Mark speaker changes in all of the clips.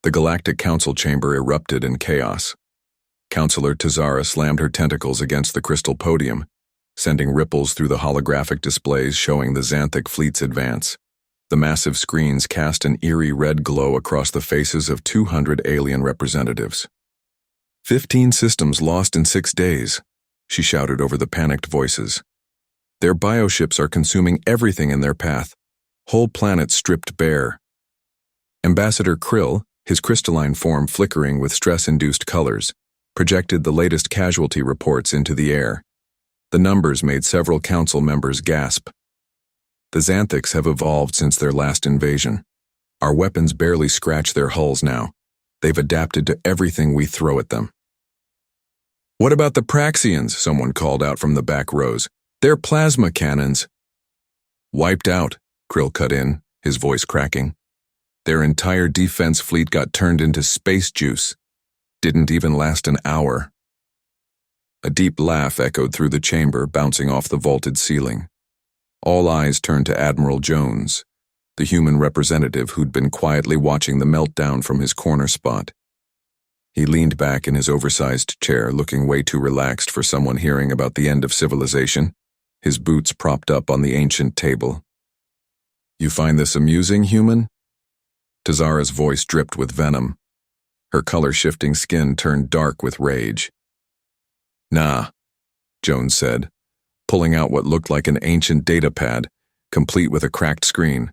Speaker 1: The Galactic Council chamber erupted in chaos. Counselor Tazara slammed her tentacles against the crystal podium, sending ripples through the holographic displays showing the Xanthic fleet's advance. The massive screens cast an eerie red glow across the faces of 200 alien representatives. 15 systems lost in 6 days, she shouted over the panicked voices. Their bioships are consuming everything in their path, whole planets stripped bare. Ambassador Krill, his crystalline form flickering with stress-induced colors, projected the latest casualty reports into the air. The numbers made several council members gasp. The Xanthics have evolved since their last invasion. Our weapons barely scratch their hulls now. They've adapted to everything we throw at them. What about the Praxians? Someone called out from the back rows. They're plasma cannons. Wiped out, Krill cut in, his voice cracking. Their entire defense fleet got turned into space juice. Didn't even last an hour. A deep laugh echoed through the chamber, bouncing off the vaulted ceiling. All eyes turned to Admiral Jones, the human representative who'd been quietly watching the meltdown from his corner spot. He leaned back in his oversized chair, looking way too relaxed for someone hearing about the end of civilization, his boots propped up on the ancient table. You find this amusing, human? Tazara's voice dripped with venom. Her color-shifting skin turned dark with rage. Nah, Jones said, pulling out what looked like an ancient data pad, complete with a cracked screen.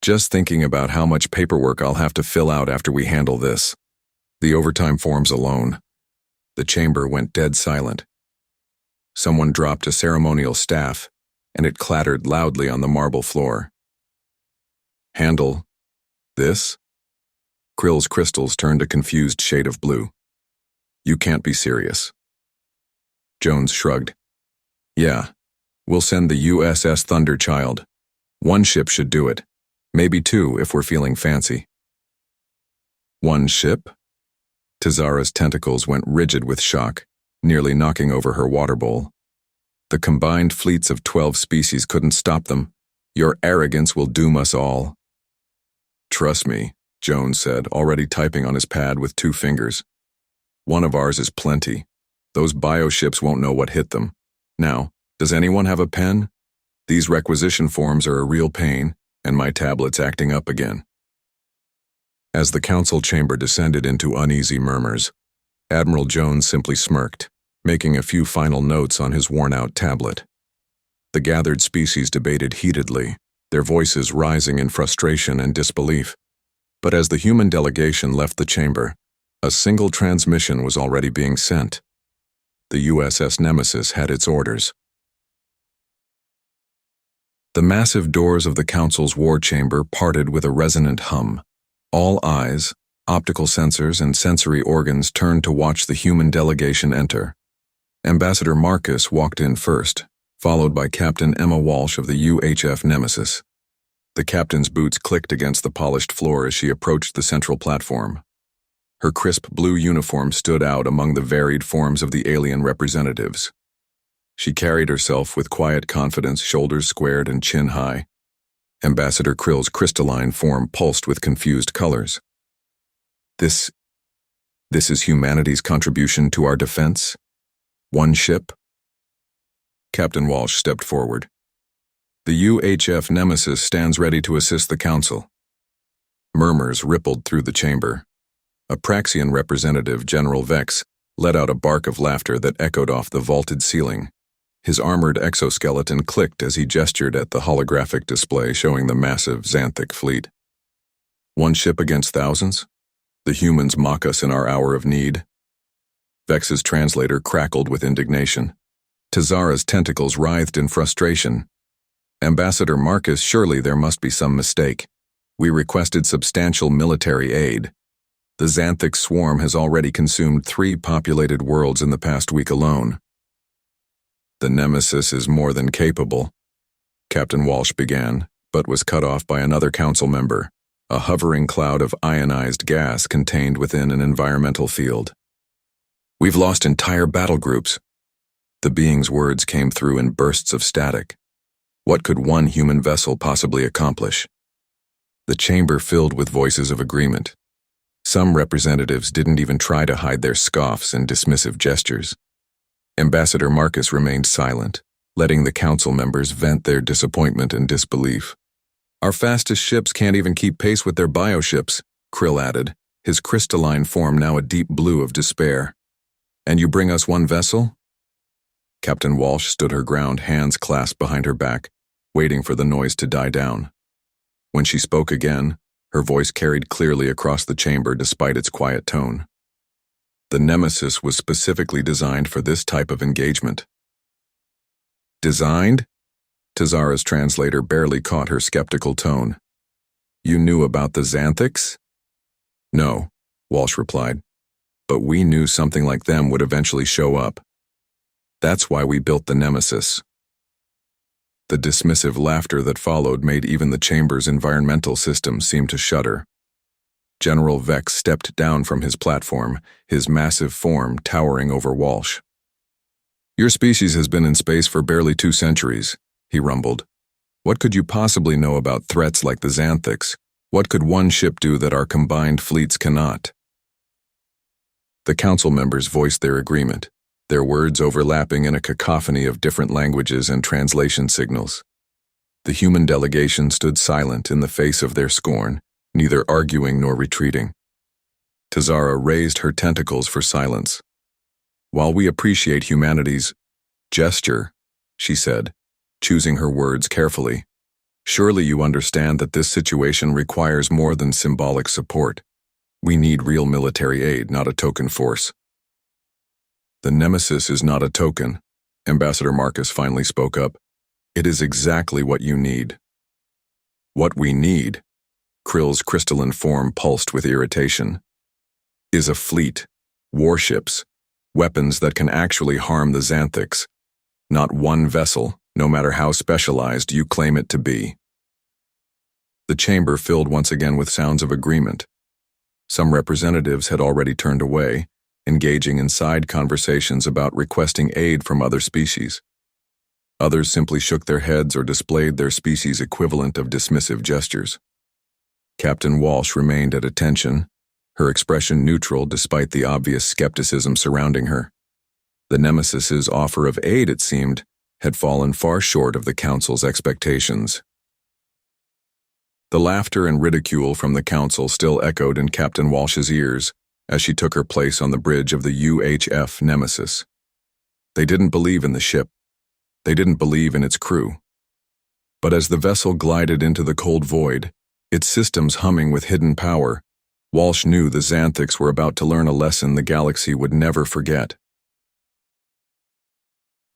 Speaker 1: Just thinking about how much paperwork I'll have to fill out after we handle this. The overtime forms alone. The chamber went dead silent. Someone dropped a ceremonial staff, and it clattered loudly on the marble floor. Handle this? Krill's crystals turned a confused shade of blue. You can't be serious. Jones shrugged. Yeah, we'll send the USS Thunderchild. 1 ship should do it. Maybe 2 if we're feeling fancy. 1 ship? Tazara's tentacles went rigid with shock, nearly knocking over her water bowl. The combined fleets of 12 species couldn't stop them. Your arrogance will doom us all. Trust me, Jones said, already typing on his pad with 2 fingers. 1 of ours is plenty. Those bioships won't know what hit them. Now, does anyone have a pen? These requisition forms are a real pain, and my tablet's acting up again. As the council chamber descended into uneasy murmurs, Admiral Jones simply smirked, making a few final notes on his worn-out tablet. The gathered species debated heatedly, their voices rising in frustration and disbelief. But as the human delegation left the chamber, a single transmission was already being sent. The USS Nemesis had its orders. The massive doors of the Council's war chamber parted with a resonant hum. All eyes, optical sensors, and sensory organs turned to watch the human delegation enter. Ambassador Marcus walked in first, followed by Captain Emma Walsh of the UHF Nemesis. The captain's boots clicked against the polished floor as she approached the central platform. Her crisp blue uniform stood out among the varied forms of the alien representatives. She carried herself with quiet confidence, shoulders squared and chin high. Ambassador Krill's crystalline form pulsed with confused colors. This is humanity's contribution to our defense? 1 ship? Captain Walsh stepped forward. The UHF Nemesis stands ready to assist the Council. Murmurs rippled through the chamber. A Praxian representative, General Vex, let out a bark of laughter that echoed off the vaulted ceiling. His armored exoskeleton clicked as he gestured at the holographic display showing the massive Xanthic fleet. 1 ship against thousands? The humans mock us in our hour of need. Vex's translator crackled with indignation. Tazara's tentacles writhed in frustration. Ambassador Marcus, surely there must be some mistake. We requested substantial military aid. The Xanthic swarm has already consumed 3 populated worlds in the past week alone. The Nemesis is more than capable, Captain Walsh began, but was cut off by another council member, a hovering cloud of ionized gas contained within an environmental field. We've lost entire battle groups. The being's words came through in bursts of static. What could 1 human vessel possibly accomplish? The chamber filled with voices of agreement. Some representatives didn't even try to hide their scoffs and dismissive gestures. Ambassador Marcus remained silent, letting the council members vent their disappointment and disbelief. "Our fastest ships can't even keep pace with their bioships," Krill added, his crystalline form now a deep blue of despair. "And you bring us one vessel?" Captain Walsh stood her ground, hands clasped behind her back, waiting for the noise to die down. When she spoke again, her voice carried clearly across the chamber despite its quiet tone. The Nemesis was specifically designed for this type of engagement. "Designed?" Tazara's translator barely caught her skeptical tone. "You knew about the Xanthics?" "No," Walsh replied, "but we knew something like them would eventually show up. That's why we built the Nemesis." The dismissive laughter that followed made even the chamber's environmental system seem to shudder. General Vex stepped down from his platform, his massive form towering over Walsh. "Your species has been in space for barely 2 centuries, he rumbled. "What could you possibly know about threats like the Xanthics? What could one ship do that our combined fleets cannot?" The council members voiced their agreement, their words overlapping in a cacophony of different languages and translation signals. The human delegation stood silent in the face of their scorn, neither arguing nor retreating. Tazara raised her tentacles for silence. "While we appreciate humanity's gesture," she said, choosing her words carefully, "surely you understand that this situation requires more than symbolic support. We need real military aid, not a token force." "The Nemesis is not a token," Ambassador Marcus finally spoke up. "It is exactly what you need." "What we need," Krill's crystalline form pulsed with irritation, "is a fleet, warships, weapons that can actually harm the Xanthics. Not one vessel, no matter how specialized you claim it to be." The chamber filled once again with sounds of agreement. Some representatives had already turned away, engaging in side conversations about requesting aid from other species. Others simply shook their heads or displayed their species' equivalent of dismissive gestures. Captain Walsh remained at attention, her expression neutral despite the obvious skepticism surrounding her. The Nemesis's offer of aid, it seemed, had fallen far short of the council's expectations. The laughter and ridicule from the council still echoed in Captain Walsh's ears as she took her place on the bridge of the UHF Nemesis. They didn't believe in the ship. They didn't believe in its crew. But as the vessel glided into the cold void, its systems humming with hidden power, Walsh knew the Xanthics were about to learn a lesson the galaxy would never forget.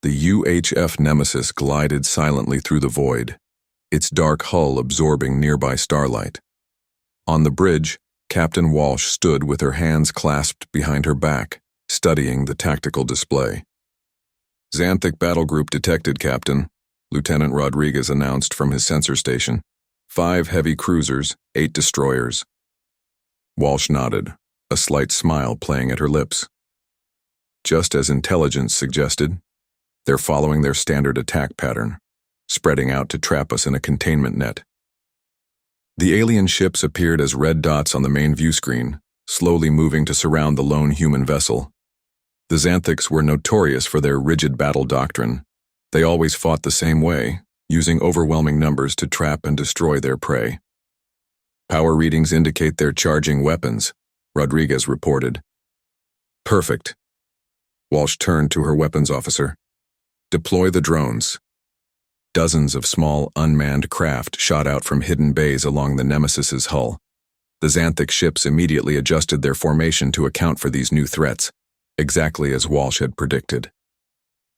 Speaker 1: The UHF Nemesis glided silently through the void, its dark hull absorbing nearby starlight. On the bridge, Captain Walsh stood with her hands clasped behind her back, studying the tactical display. "Xanthic battle group detected, Captain," Lieutenant Rodriguez announced from his sensor station. 5 heavy cruisers, 8 destroyers. Walsh nodded, a slight smile playing at her lips. Just as intelligence suggested, they're following their standard attack pattern, spreading out to trap us in a containment net. The alien ships appeared as red dots on the main view screen, slowly moving to surround the lone human vessel. The Xanthics were notorious for their rigid battle doctrine. They always fought the same way, using overwhelming numbers to trap and destroy their prey. "Power readings indicate they're charging weapons," Rodriguez reported. "Perfect." Walsh turned to her weapons officer. "Deploy the drones." Dozens of small, unmanned craft shot out from hidden bays along the Nemesis's hull. The Xanthic ships immediately adjusted their formation to account for these new threats, exactly as Walsh had predicted.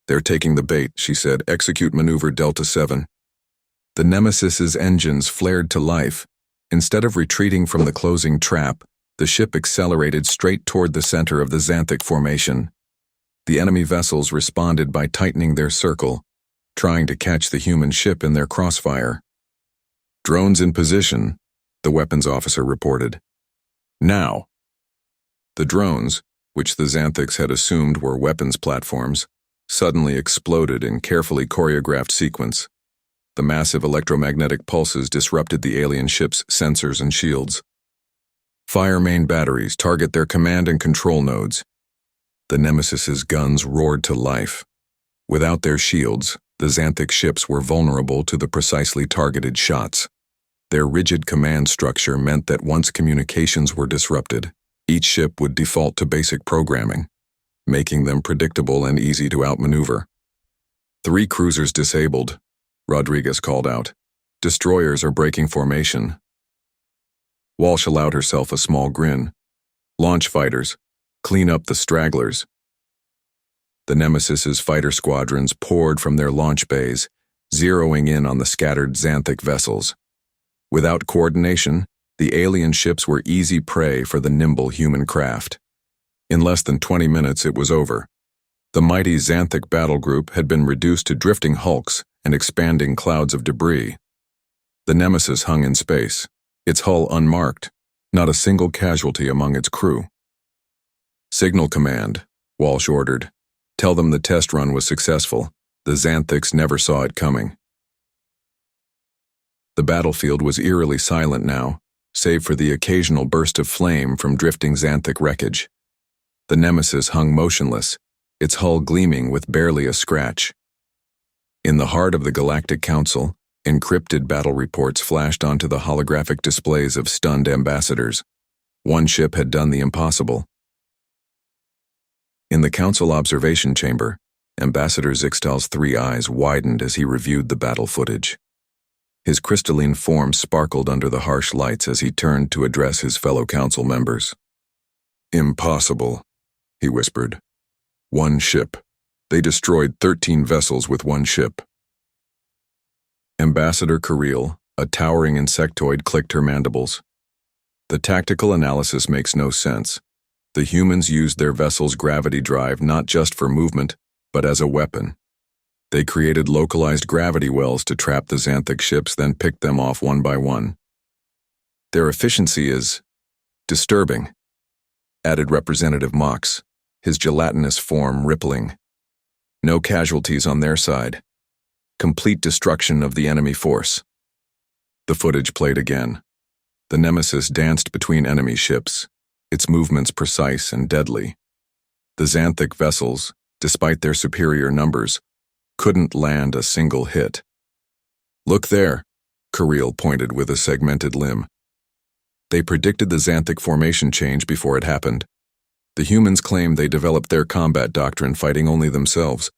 Speaker 1: "They're taking the bait," she said. "Execute maneuver Delta 7. The Nemesis's engines flared to life. Instead of retreating from the closing trap, the ship accelerated straight toward the center of the Xanthic formation. The enemy vessels responded by tightening their circle, trying to catch the human ship in their crossfire. "Drones in position," the weapons officer reported. "Now." The drones, which the Xanthics had assumed were weapons platforms, suddenly exploded in carefully choreographed sequence. The massive electromagnetic pulses disrupted the alien ship's sensors and shields. Fire main batteries, target their command and control nodes. The Nemesis's guns roared to life. Without their shields, the Xanthic ships were vulnerable to the precisely targeted shots. Their rigid command structure meant that once communications were disrupted, each ship would default to basic programming, making them predictable and easy to outmaneuver. 3 cruisers disabled, Rodriguez called out. Destroyers are breaking formation. Walsh allowed herself a small grin. Launch fighters, clean up the stragglers. The Nemesis's fighter squadrons poured from their launch bays, zeroing in on the scattered Xanthic vessels. Without coordination, the alien ships were easy prey for the nimble human craft. In less than 20 minutes, it was over. The mighty Xanthic battle group had been reduced to drifting hulks and expanding clouds of debris. The Nemesis hung in space, its hull unmarked, not a single casualty among its crew. Signal command, Walsh ordered. Tell them the test run was successful. The Xanthics never saw it coming. The battlefield was eerily silent now, save for the occasional burst of flame from drifting Xanthic wreckage. The Nemesis hung motionless, its hull gleaming with barely a scratch. In the heart of the Galactic Council, encrypted battle reports flashed onto the holographic displays of stunned ambassadors. One ship had done the impossible. In the Council observation chamber, Ambassador Zixtal's 3 eyes widened as he reviewed the battle footage. His crystalline form sparkled under the harsh lights as he turned to address his fellow council members. Impossible, he whispered. 1 ship. They destroyed 13 vessels with 1 ship. Ambassador Carril, a towering insectoid, clicked her mandibles. The tactical analysis makes no sense. The humans used their vessel's gravity drive not just for movement, but as a weapon. They created localized gravity wells to trap the Xanthic ships, then picked them off one by one. Their efficiency is disturbing, added Representative Mox, his gelatinous form rippling. No casualties on their side. Complete destruction of the enemy force. The footage played again. The Nemesis danced between enemy ships, its movements precise and deadly. The Xanthic vessels, despite their superior numbers, couldn't land a single hit. Look there, Carril pointed with a segmented limb. They predicted the Xanthic formation change before it happened. The humans claim they developed their combat doctrine fighting only themselves.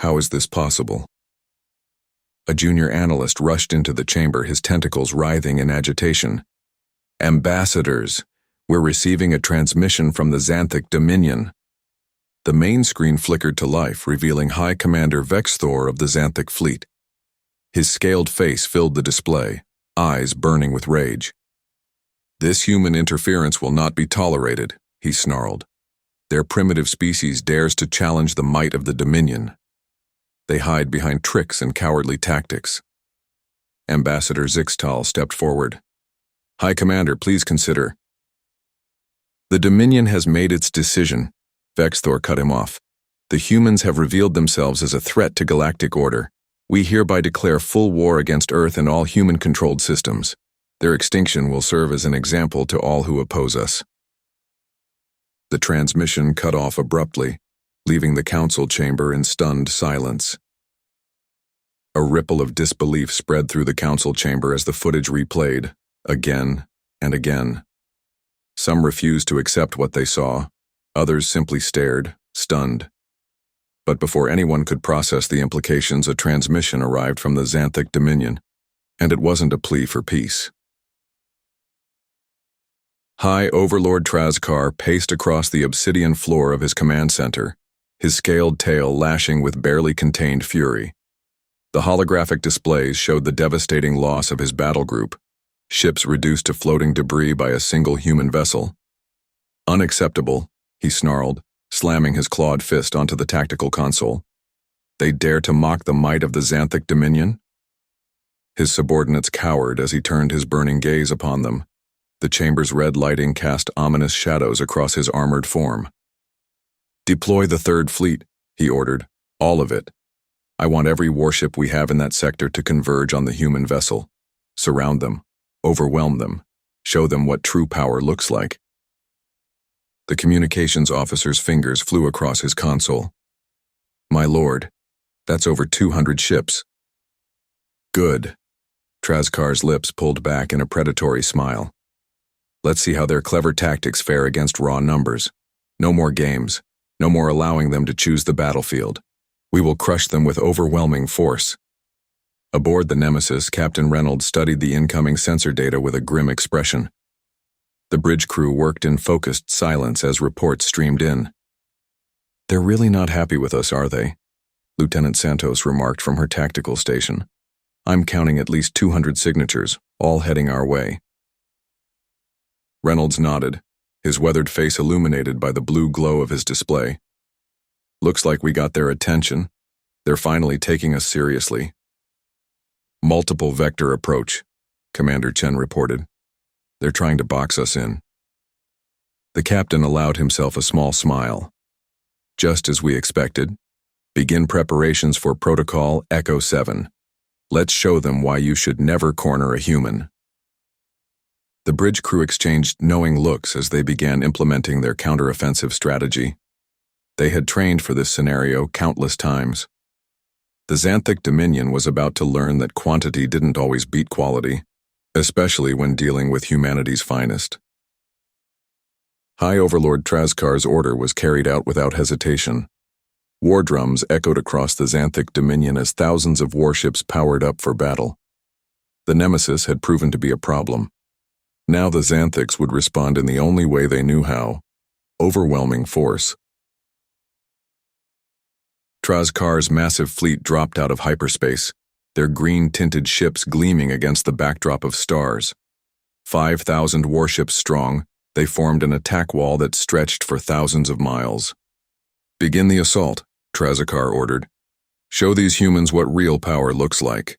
Speaker 1: How is this possible? A junior analyst rushed into the chamber, his tentacles writhing in agitation. Ambassadors, we're receiving a transmission from the Xanthic Dominion. The main screen flickered to life, revealing High Commander Vexthor of the Xanthic fleet. His scaled face filled the display, eyes burning with rage. This human interference will not be tolerated, he snarled. Their primitive species dares to challenge the might of the Dominion. They hide behind tricks and cowardly tactics. Ambassador Zixtal stepped forward. High Commander, please consider. The Dominion has made its decision. Vexthor cut him off. The humans have revealed themselves as a threat to galactic order. We hereby declare full war against Earth and all human-controlled systems. Their extinction will serve as an example to all who oppose us. The transmission cut off abruptly, leaving the council chamber in stunned silence. A ripple of disbelief spread through the council chamber as the footage replayed, again and again. Some refused to accept what they saw. Others simply stared, stunned. But before anyone could process the implications, a transmission arrived from the Xanthic Dominion, and it wasn't a plea for peace. High Overlord Trazkar paced across the obsidian floor of his command center, his scaled tail lashing with barely contained fury. The holographic displays showed the devastating loss of his battle group, ships reduced to floating debris by a single human vessel. Unacceptable, he snarled, slamming his clawed fist onto the tactical console. They dare to mock the might of the Xanthic Dominion? His subordinates cowered as he turned his burning gaze upon them. The chamber's red lighting cast ominous shadows across his armored form. Deploy the 3rd Fleet, he ordered. All of it. I want every warship we have in that sector to converge on the human vessel. Surround them. Overwhelm them. Show them what true power looks like. The communications officer's fingers flew across his console. My lord, that's over 200 ships. Good. Trazkar's lips pulled back in a predatory smile. Let's see how their clever tactics fare against raw numbers. No more games. No more allowing them to choose the battlefield. We will crush them with overwhelming force. Aboard the Nemesis, Captain Reynolds studied the incoming sensor data with a grim expression. The bridge crew worked in focused silence as reports streamed in. They're really not happy with us, are they? Lieutenant Santos remarked from her tactical station. I'm counting at least 200 signatures, all heading our way. Reynolds nodded, his weathered face illuminated by the blue glow of his display. Looks like we got their attention. They're finally taking us seriously. Multiple vector approach, Commander Chen reported. They're trying to box us in. The captain allowed himself a small smile. Just as we expected. Begin preparations for Protocol Echo 7. Let's show them why you should never corner a human. The bridge crew exchanged knowing looks as they began implementing their counteroffensive strategy. They had trained for this scenario countless times. The Xanthic Dominion was about to learn that quantity didn't always beat quality, especially when dealing with humanity's finest. High Overlord Trazkar's order was carried out without hesitation. War drums echoed across the Xanthic Dominion as thousands of warships powered up for battle. The Nemesis had proven to be a problem. Now the Xanthics would respond in the only way they knew how: overwhelming force. Trazkar's massive fleet dropped out of hyperspace, their green-tinted ships gleaming against the backdrop of stars. 5,000 warships strong, they formed an attack wall that stretched for thousands of miles. Begin the assault, Trazkar ordered. Show these humans what real power looks like.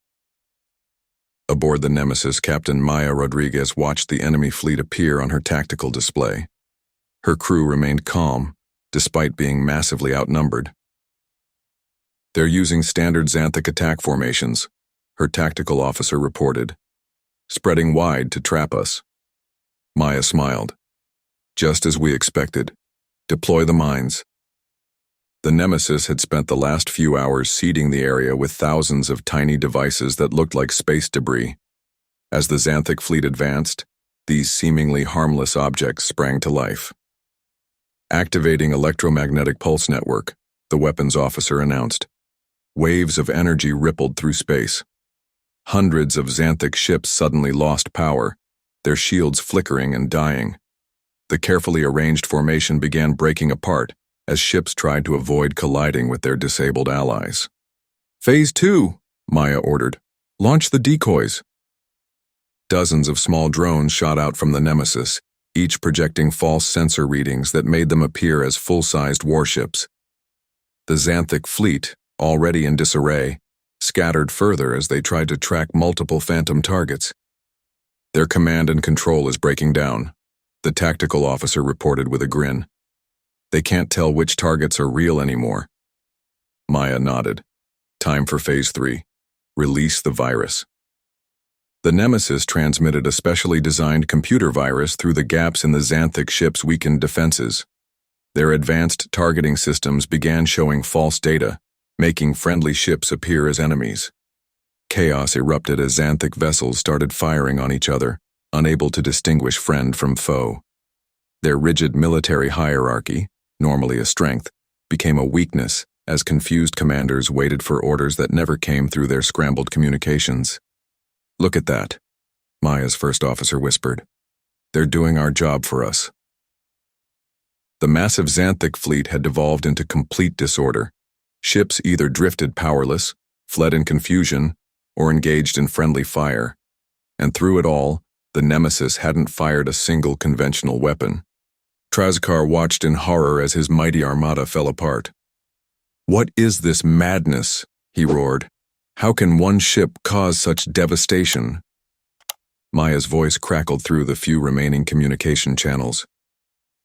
Speaker 1: Aboard the Nemesis, Captain Maya Rodriguez watched the enemy fleet appear on her tactical display. Her crew remained calm, despite being massively outnumbered. They're using standard Xanthic attack formations, her tactical officer reported, spreading wide to trap us. Maya smiled. Just as we expected. Deploy the mines. The Nemesis had spent the last few hours seeding the area with thousands of tiny devices that looked like space debris. As the Xanthic fleet advanced, these seemingly harmless objects sprang to life. Activating electromagnetic pulse network, the weapons officer announced. Waves of energy rippled through space. Hundreds of Xanthic ships suddenly lost power, their shields flickering and dying. The carefully arranged formation began breaking apart as ships tried to avoid colliding with their disabled allies. Phase 2, Maya ordered. Launch the decoys. Dozens of small drones shot out from the Nemesis, each projecting false sensor readings that made them appear as full-sized warships. The Xanthic fleet, already in disarray, scattered further as they tried to track multiple phantom targets. Their command and control is breaking down, the tactical officer reported with a grin. They can't tell which targets are real anymore. Maya nodded. Time for Phase 3. Release the virus. The Nemesis transmitted a specially designed computer virus through the gaps in the Xanthic ship's weakened defenses. Their advanced targeting systems began showing false data, making friendly ships appear as enemies. Chaos erupted as Xanthic vessels started firing on each other, unable to distinguish friend from foe. Their rigid military hierarchy, normally a strength, became a weakness as confused commanders waited for orders that never came through their scrambled communications. Look at that, Maya's first officer whispered. They're doing our job for us. The massive Xanthic fleet had devolved into complete disorder. Ships either drifted powerless, fled in confusion, or engaged in friendly fire. And through it all, the Nemesis hadn't fired a single conventional weapon. Trazkar watched in horror as his mighty armada fell apart. What is this madness? He roared. How can one ship cause such devastation? Maya's voice crackled through the few remaining communication channels.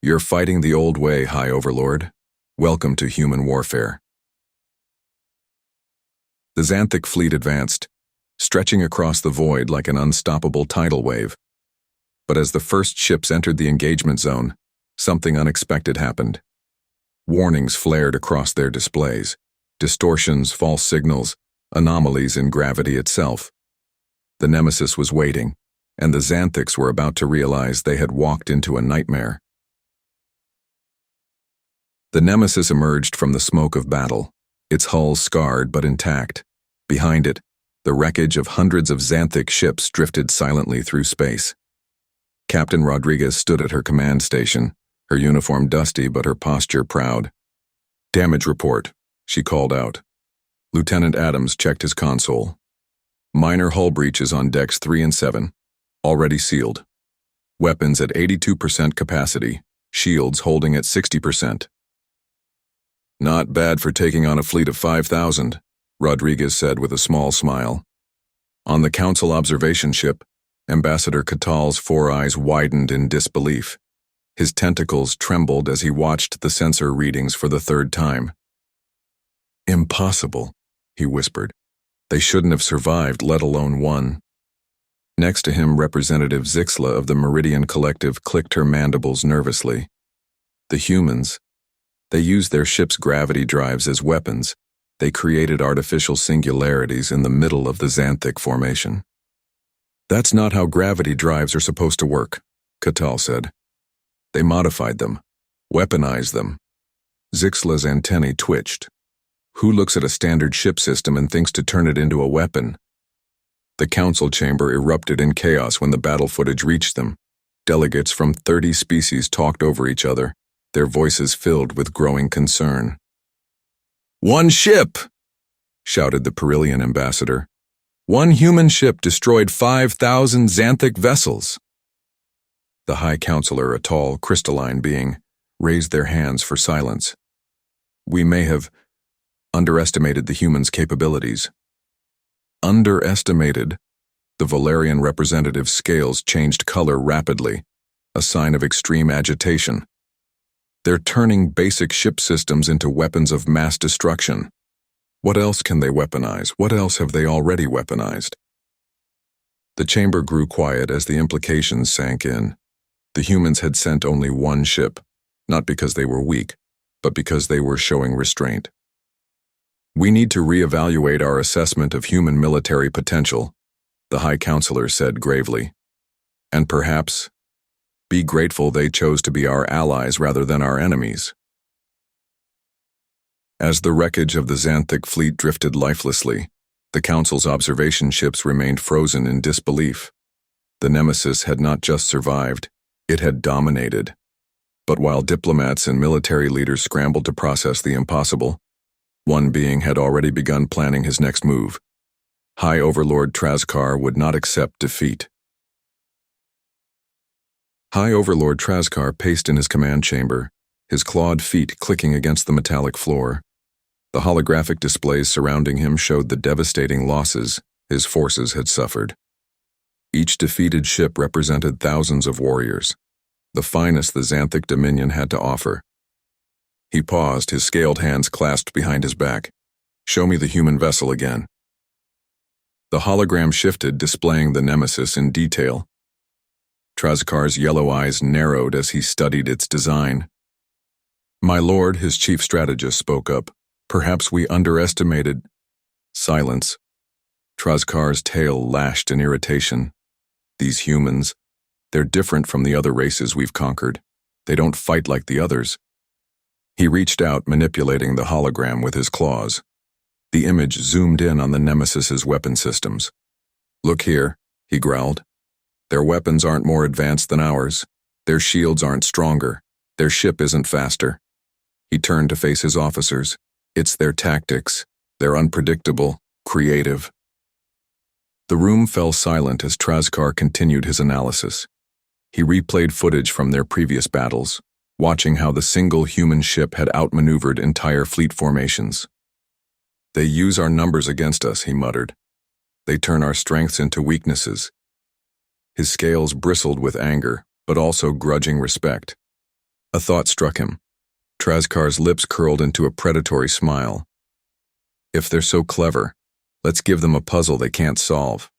Speaker 1: You're fighting the old way, High Overlord. Welcome to human warfare. The Xanthic fleet advanced, stretching across the void like an unstoppable tidal wave. But as the first ships entered the engagement zone, something unexpected happened. Warnings flared across their displays. Distortions, false signals, anomalies in gravity itself. The Nemesis was waiting, and the Xanthics were about to realize they had walked into a nightmare. The Nemesis emerged from the smoke of battle, its hull scarred but intact. Behind it, the wreckage of hundreds of Xanthic ships drifted silently through space. Captain Rodriguez stood at her command station, her uniform dusty but her posture proud. "Damage report," she called out. Lieutenant Adams checked his console. "Minor hull breaches on decks 3 and 7. Already sealed. Weapons at 82% capacity, shields holding at 60%. "Not bad for taking on a fleet of 5,000, Rodriguez said with a small smile. On the Council observation ship, Ambassador Catal's 4 eyes widened in disbelief. His tentacles trembled as he watched the sensor readings for the 3rd time. "Impossible," he whispered. "They shouldn't have survived, let alone won." Next to him, Representative Zixla of the Meridian Collective clicked her mandibles nervously. The humans, they used their ship's gravity drives as weapons. They created artificial singularities in the middle of the Xanthic formation. "That's not how gravity drives are supposed to work," Catal said. "They modified them, weaponized them." Zixla's antennae twitched. "Who looks at a standard ship system and thinks to turn it into a weapon?" The council chamber erupted in chaos when the battle footage reached them. Delegates from 30 species talked over each other, their voices filled with growing concern. "One ship!" shouted the Perillian ambassador. "One human ship destroyed 5,000 Xanthic vessels." The High Counselor, a tall, crystalline being, raised their hands for silence. "We may have underestimated the humans' capabilities." Underestimated? The Valerian representative's scales changed color rapidly, a sign of extreme agitation. "They're turning basic ship systems into weapons of mass destruction. What else can they weaponize? What else have they already weaponized?" The chamber grew quiet as the implications sank in. The humans had sent only one ship, not because they were weak, but because they were showing restraint. "We need to reevaluate our assessment of human military potential," the High Counselor said gravely. "And perhaps be grateful they chose to be our allies rather than our enemies." As the wreckage of the Xanthic fleet drifted lifelessly, the Council's observation ships remained frozen in disbelief. The Nemesis had not just survived, it had dominated. But while diplomats and military leaders scrambled to process the impossible, one being had already begun planning his next move. High Overlord Trazkar would not accept defeat. High Overlord Trazkar paced in his command chamber, his clawed feet clicking against the metallic floor. The holographic displays surrounding him showed the devastating losses his forces had suffered. Each defeated ship represented thousands of warriors, the finest the Xanthic Dominion had to offer. He paused, his scaled hands clasped behind his back. "Show me the human vessel again." The hologram shifted, displaying the Nemesis in detail. Trazkar's yellow eyes narrowed as he studied its design. "My lord," his chief strategist spoke up, "perhaps we underestimated—" Silence. Trazkar's tail lashed in irritation. "These humans, they're different from the other races we've conquered. They don't fight like the others." He reached out, manipulating the hologram with his claws. The image zoomed in on the Nemesis's weapon systems. "Look here," he growled. "Their weapons aren't more advanced than ours. Their shields aren't stronger. Their ship isn't faster." He turned to face his officers. "It's their tactics. They're unpredictable, creative." The room fell silent as Trazkar continued his analysis. He replayed footage from their previous battles, watching how the single human ship had outmaneuvered entire fleet formations. "They use our numbers against us," he muttered. "They turn our strengths into weaknesses." His scales bristled with anger, but also grudging respect. A thought struck him. Trazkar's lips curled into a predatory smile. "If they're so clever, let's give them a puzzle they can't solve."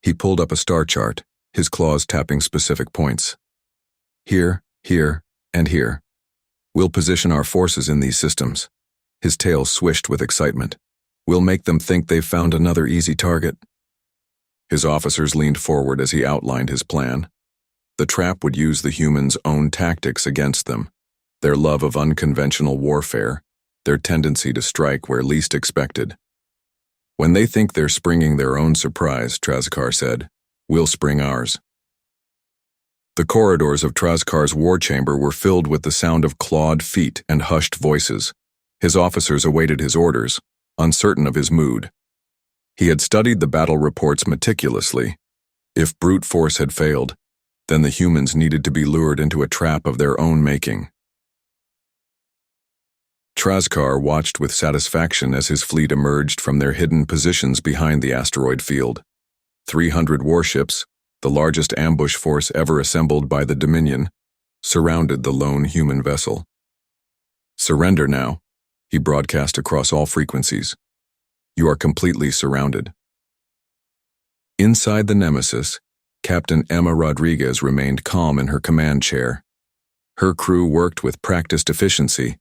Speaker 1: He pulled up a star chart, his claws tapping specific points. Here, here, and here. We'll position our forces in these systems. His tail swished with excitement. We'll make them think they've found another easy target. His officers leaned forward as he outlined his plan. The trap would use the humans' own tactics against them. Their love of unconventional warfare, their tendency to strike where least expected. When they think they're springing their own surprise, Trazkar said, we'll spring ours. The corridors of Trazkar's war chamber were filled with the sound of clawed feet and hushed voices. His officers awaited his orders, uncertain of his mood. He had studied the battle reports meticulously. If brute force had failed, then the humans needed to be lured into a trap of their own making. Trazkar watched with satisfaction as his fleet emerged from their hidden positions behind the asteroid field. 300 warships, the largest ambush force ever assembled by the Dominion, surrounded the lone human vessel. Surrender now, he broadcast across all frequencies. You are completely surrounded. Inside the Nemesis, Captain Emma Rodriguez remained calm in her command chair. Her crew worked with practiced efficiency,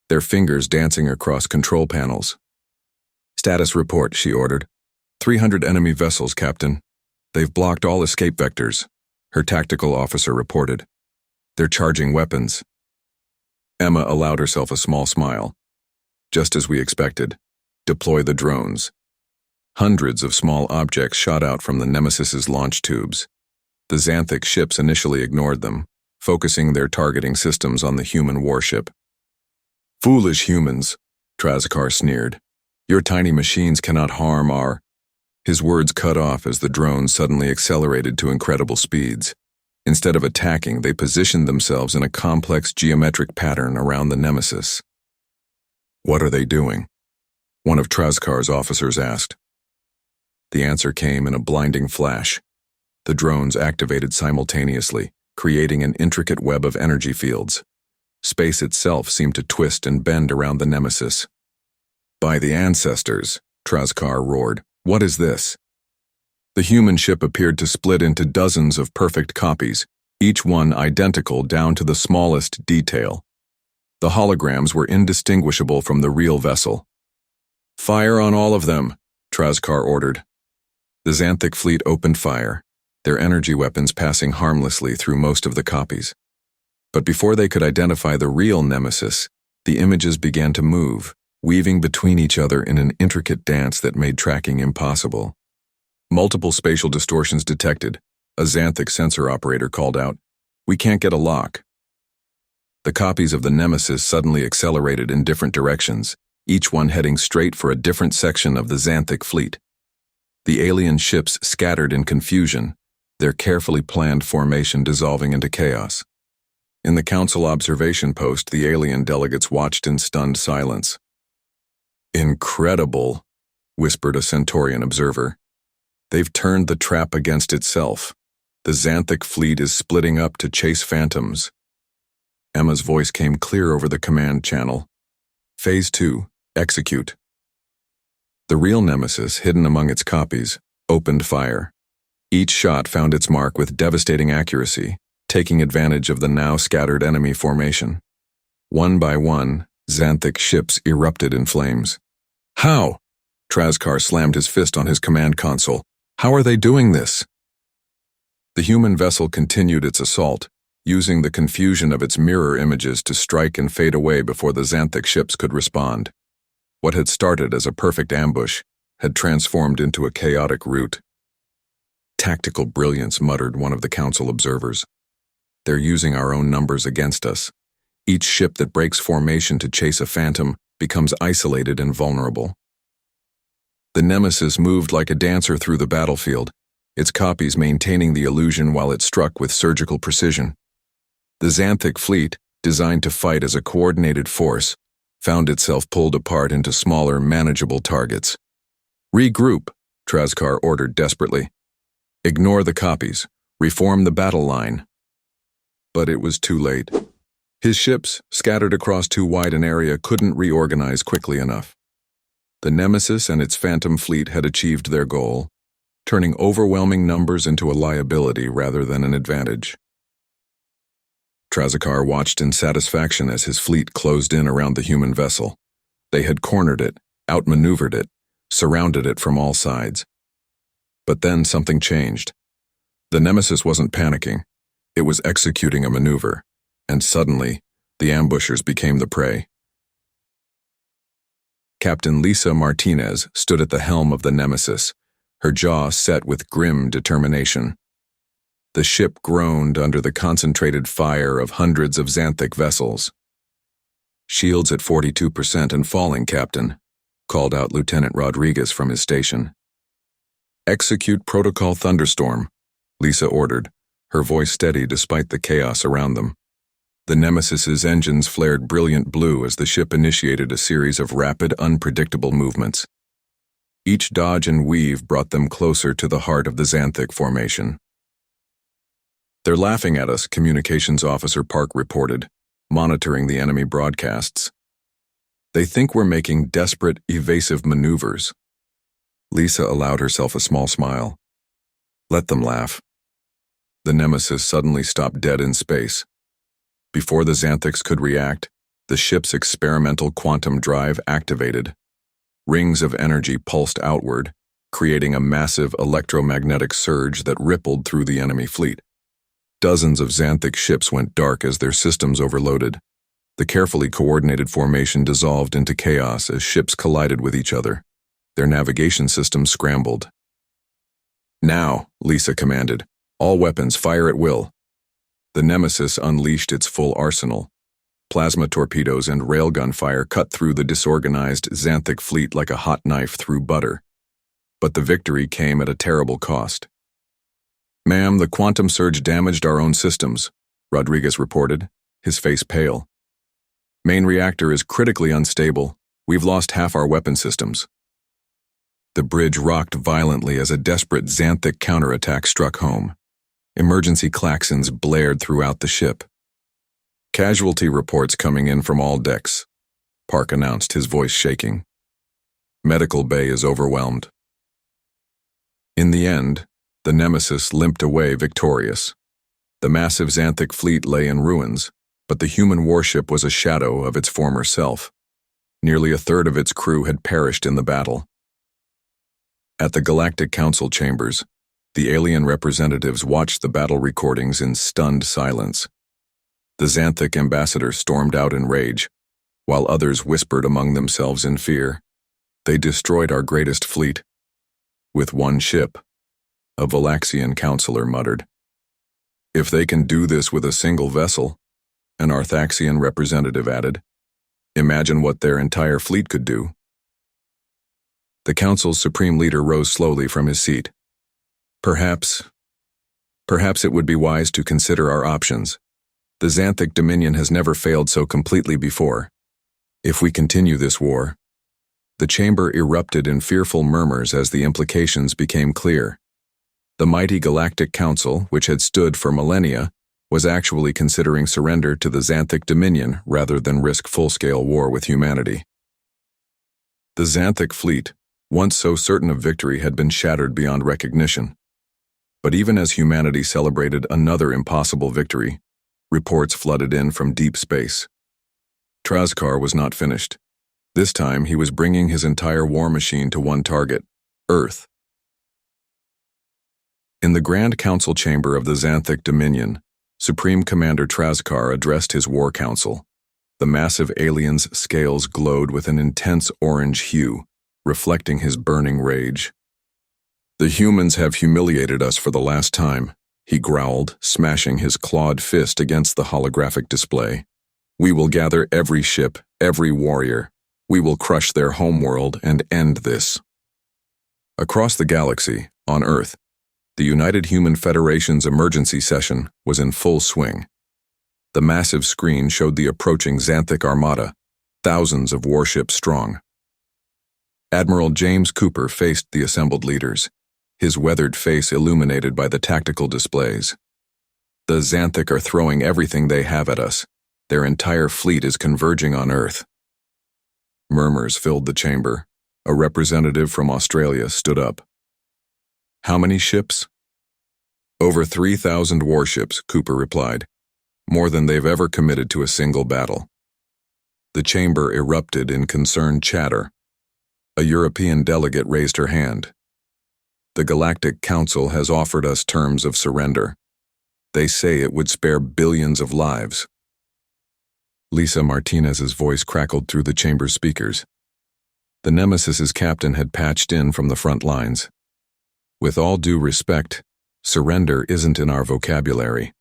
Speaker 1: their fingers dancing across control panels. Status report, she ordered. 300 enemy vessels, Captain. They've blocked all escape vectors, her tactical officer reported. They're charging weapons. Emma allowed herself a small smile. Just as we expected. Deploy the drones. Hundreds of small objects shot out from the Nemesis's launch tubes. The Xanthic ships initially ignored them, focusing their targeting systems on the human warship. Foolish humans, Trazkar sneered. Your tiny machines cannot harm our... His words cut off as the drones suddenly accelerated to incredible speeds. Instead of attacking, they positioned themselves in a complex geometric pattern around the Nemesis. What are they doing? One of Trazkar's officers asked. The answer came in a blinding flash. The drones activated simultaneously, creating an intricate web of energy fields. Space itself seemed to twist and bend around the Nemesis. By the ancestors, Trazkar roared. What is this? The human ship appeared to split into dozens of perfect copies, each one identical down to the smallest detail. The holograms were indistinguishable from the real vessel. Fire on all of them, Trazkar ordered. The Xanthic fleet opened fire, their energy weapons passing harmlessly through most of the copies. But before they could identify the real Nemesis, the images began to move, weaving between each other in an intricate dance that made tracking impossible. Multiple spatial distortions detected. A Xanthic sensor operator called out, "We can't get a lock." The copies of the Nemesis suddenly accelerated in different directions, each one heading straight for a different section of the Xanthic fleet. The alien ships scattered in confusion, their carefully planned formation dissolving into chaos. In the council observation post, the alien delegates watched in stunned silence. "Incredible," whispered a Centaurian observer. "They've turned the trap against itself. The Xanthic fleet is splitting up to chase phantoms." Emma's voice came clear over the command channel. Phase 2, execute. The real Nemesis, hidden among its copies, opened fire. Each shot found its mark with devastating accuracy, taking advantage of the now scattered enemy formation. One by one, Xanthic ships erupted in flames. How? Trazkar slammed his fist on his command console. How are they doing this? The human vessel continued its assault, using the confusion of its mirror images to strike and fade away before the Xanthic ships could respond. What had started as a perfect ambush had transformed into a chaotic rout. "Tactical brilliance," muttered one of the council observers. "They're using our own numbers against us. Each ship that breaks formation to chase a phantom becomes isolated and vulnerable." The Nemesis moved like a dancer through the battlefield, its copies maintaining the illusion while it struck with surgical precision. The Xanthic fleet, designed to fight as a coordinated force, found itself pulled apart into smaller, manageable targets. "Regroup," Trazkar ordered desperately. "Ignore the copies. Reform the battle line." But it was too late. His ships, scattered across too wide an area, couldn't reorganize quickly enough. The Nemesis and its phantom fleet had achieved their goal. turning overwhelming numbers into a liability rather than an advantage. Trazikar watched in satisfaction as his fleet closed in around the human vessel. They had cornered it, outmaneuvered it, surrounded it from all sides. But then something changed. The Nemesis wasn't panicking. It was executing a maneuver, and suddenly, the ambushers became the prey. Captain Lisa Martinez stood at the helm of the Nemesis, her jaw set with grim determination. The ship groaned under the concentrated fire of hundreds of Xanthic vessels. "Shields at 42% and falling, Captain," called out Lieutenant Rodriguez from his station. "Execute Protocol Thunderstorm," Lisa ordered, her voice steady despite the chaos around them. The Nemesis's engines flared brilliant blue as the ship initiated a series of rapid, unpredictable movements. Each dodge and weave brought them closer to the heart of the Xanthic formation. "They're laughing at us," Communications Officer Park reported, monitoring the enemy broadcasts. "They think we're making desperate, evasive maneuvers." Lisa allowed herself a small smile. "Let them laugh." The Nemesis suddenly stopped dead in space. Before the Xanthics could react, the ship's experimental quantum drive activated. Rings of energy pulsed outward, creating a massive electromagnetic surge that rippled through the enemy fleet. Dozens of Xanthic ships went dark as their systems overloaded. The carefully coordinated formation dissolved into chaos as ships collided with each other. Their navigation systems scrambled. "Now," Lisa commanded, "all weapons fire at will." The Nemesis unleashed its full arsenal. Plasma torpedoes and railgun fire cut through the disorganized Xanthic fleet like a hot knife through butter. But the victory came at a terrible cost. "Ma'am, the quantum surge damaged our own systems," Rodriguez reported, his face pale. "Main reactor is critically unstable. We've lost half our weapon systems." The bridge rocked violently as a desperate Xanthic counterattack struck home. Emergency klaxons blared throughout the ship. "Casualty reports coming in from all decks," Park announced, his voice shaking. "Medical bay is overwhelmed." In the end, the Nemesis limped away victorious. The massive Xanthic fleet lay in ruins, but the human warship was a shadow of its former self. Nearly a third of its crew had perished in the battle. At the Galactic Council chambers, the alien representatives watched the battle recordings in stunned silence. The Xanthic ambassador stormed out in rage, while others whispered among themselves in fear. "They destroyed our greatest fleet. With one ship," a Valaxian counselor muttered. "If they can do this with a single vessel," an Arthaxian representative added, "imagine what their entire fleet could do." The council's supreme leader rose slowly from his seat. Perhaps it would be wise to consider our options. The Xanthic Dominion has never failed so completely before. If we continue this war..." The chamber erupted in fearful murmurs as the implications became clear. The mighty Galactic Council, which had stood for millennia, was actually considering surrender to the Xanthic Dominion rather than risk full-scale war with humanity. The Xanthic fleet, once so certain of victory, had been shattered beyond recognition. But even as humanity celebrated another impossible victory, reports flooded in from deep space. Trazikar was not finished. This time he was bringing his entire war machine to one target: Earth. In the Grand Council chamber of the Xanthic Dominion, Supreme Commander Trazikar addressed his war council. The massive alien's scales glowed with an intense orange hue, reflecting his burning rage. "The humans have humiliated us for the last time," he growled, smashing his clawed fist against the holographic display. "We will gather every ship, every warrior. We will crush their homeworld and end this." Across the galaxy, on Earth, the United Human Federation's emergency session was in full swing. The massive screen showed the approaching Xanthic Armada, thousands of warships strong. Admiral James Cooper faced the assembled leaders, his weathered face illuminated by the tactical displays. "The Xanthic are throwing everything they have at us. Their entire fleet is converging on Earth." Murmurs filled the chamber. A representative from Australia stood up. How many ships? Over 3,000 warships, Cooper replied. More than they've ever committed to a single battle. The chamber erupted in concerned chatter. A European delegate raised her hand. The Galactic Council has offered us terms of surrender. They say it would spare billions of lives. Lisa Martinez's voice crackled through the chamber's speakers. The Nemesis's captain had patched in from the front lines. With all due respect, surrender isn't in our vocabulary.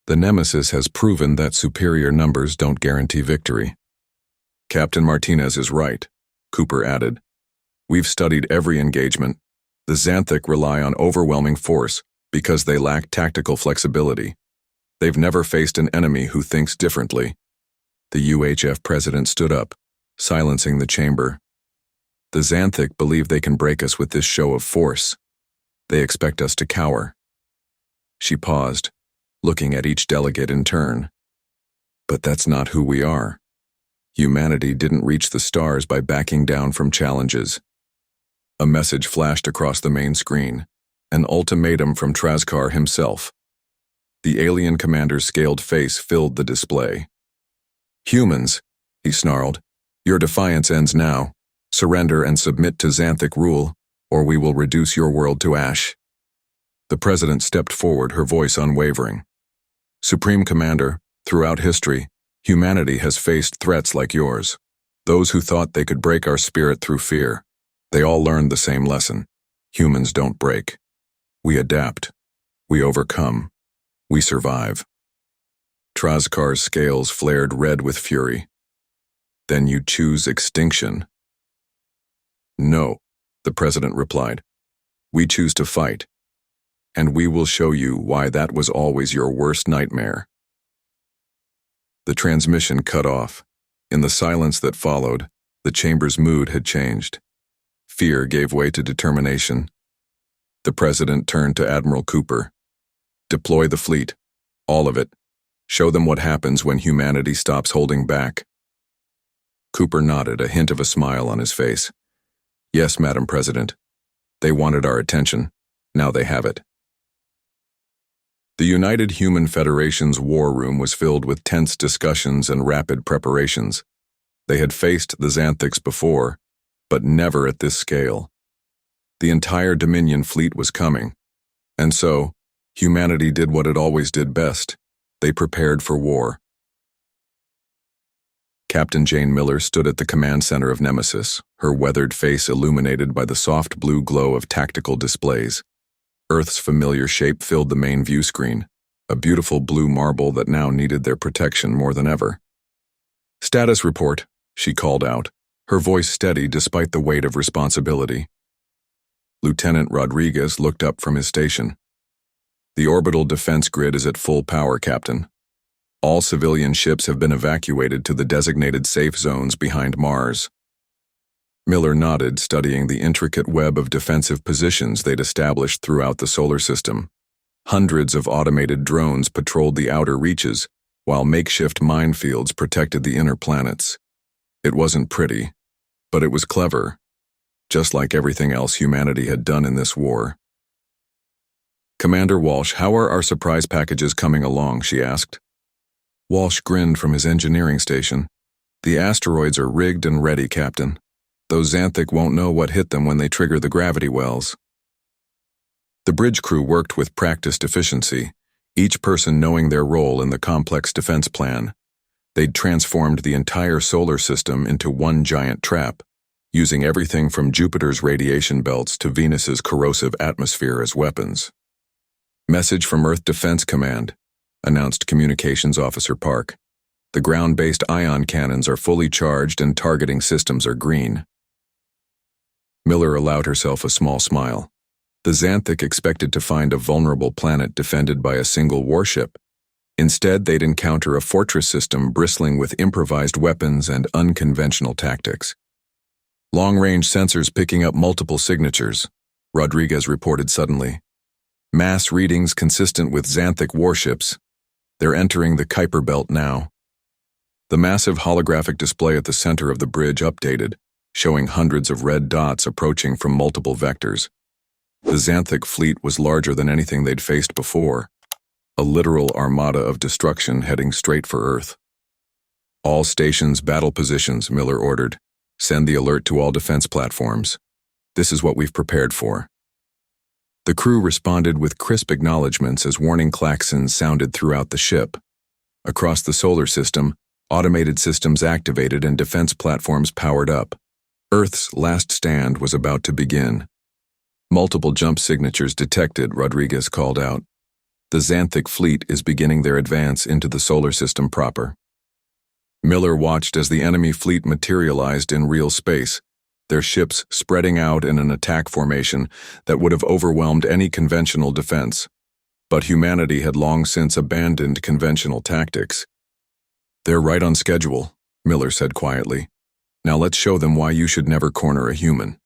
Speaker 1: The Nemesis has proven that superior numbers don't guarantee victory. Captain Martinez is right, Cooper added. We've studied every engagement. The Xanthic rely on overwhelming force because they lack tactical flexibility. They've never faced an enemy who thinks differently. The UHF president stood up, silencing the chamber. The Xanthic believe they can break us with this show of force. They expect us to cower. She paused, looking at each delegate in turn. But that's not who we are. Humanity didn't reach the stars by backing down from challenges. A message flashed across the main screen, an ultimatum from Trazkar himself. The alien commander's scaled face filled the display. Humans, he snarled, your defiance ends now. Surrender and submit to Xanthic rule, or we will reduce your world to ash. The president stepped forward, her voice unwavering. Supreme Commander, throughout history, humanity has faced threats like yours. Those who thought they could break our spirit through fear. They all learned the same lesson. Humans don't break. We adapt. We overcome. We survive. Trazkar's scales flared red with fury. Then you choose extinction. No, the president replied. We choose to fight. And we will show you why that was always your worst nightmare. The transmission cut off. In the silence that followed, the chamber's mood had changed. Fear gave way to determination. The president turned to Admiral Cooper. Deploy the fleet. All of it. Show them what happens when humanity stops holding back. Cooper nodded, a hint of a smile on his face. Yes, Madam President. They wanted our attention. Now they have it. The United Human Federation's war room was filled with tense discussions and rapid preparations. They had faced the Xanthics before, but never at this scale. The entire Dominion fleet was coming, and so, humanity did what it always did best. They prepared for war. Captain Jane Miller stood at the command center of Nemesis, her weathered face illuminated by the soft blue glow of tactical displays. Earth's familiar shape filled the main view screen, a beautiful blue marble that now needed their protection more than ever. Status report, she called out, her voice steady despite the weight of responsibility. Lieutenant Rodriguez looked up from his station. The orbital defense grid is at full power, Captain. All civilian ships have been evacuated to the designated safe zones behind Mars. Miller nodded, studying the intricate web of defensive positions they'd established throughout the solar system. Hundreds of automated drones patrolled the outer reaches, while makeshift minefields protected the inner planets. It wasn't pretty, but it was clever, just like everything else humanity had done in this war. Commander Walsh, how are our surprise packages coming along? She asked. Walsh grinned from his engineering station. The asteroids are rigged and ready, Captain. Those Xanthic won't know what hit them when they trigger the gravity wells. The bridge crew worked with practiced efficiency, each person knowing their role in the complex defense plan. They'd transformed the entire solar system into one giant trap, using everything from Jupiter's radiation belts to Venus's corrosive atmosphere as weapons. Message from Earth Defense Command, announced Communications Officer Park. The ground-based ion cannons are fully charged and targeting systems are green. Miller allowed herself a small smile. The Xanthic expected to find a vulnerable planet defended by a single warship. Instead, they'd encounter a fortress system bristling with improvised weapons and unconventional tactics. Long-range sensors picking up multiple signatures, Rodriguez reported suddenly. Mass readings consistent with Xanthic warships. They're entering the Kuiper Belt now. The massive holographic display at the center of the bridge updated, showing hundreds of red dots approaching from multiple vectors. The Xanthic fleet was larger than anything they'd faced before, a literal armada of destruction heading straight for Earth. All stations, battle positions, Miller ordered. Send the alert to all defense platforms. This is what we've prepared for. The crew responded with crisp acknowledgments as warning klaxons sounded throughout the ship. Across the solar system, automated systems activated and defense platforms powered up. Earth's last stand was about to begin. Multiple jump signatures detected, Rodriguez called out. The Xanthic fleet is beginning their advance into the solar system proper. Miller watched as the enemy fleet materialized in real space, their ships spreading out in an attack formation that would have overwhelmed any conventional defense. But humanity had long since abandoned conventional tactics. They're right on schedule, Miller said quietly. Now let's show them why you should never corner a human.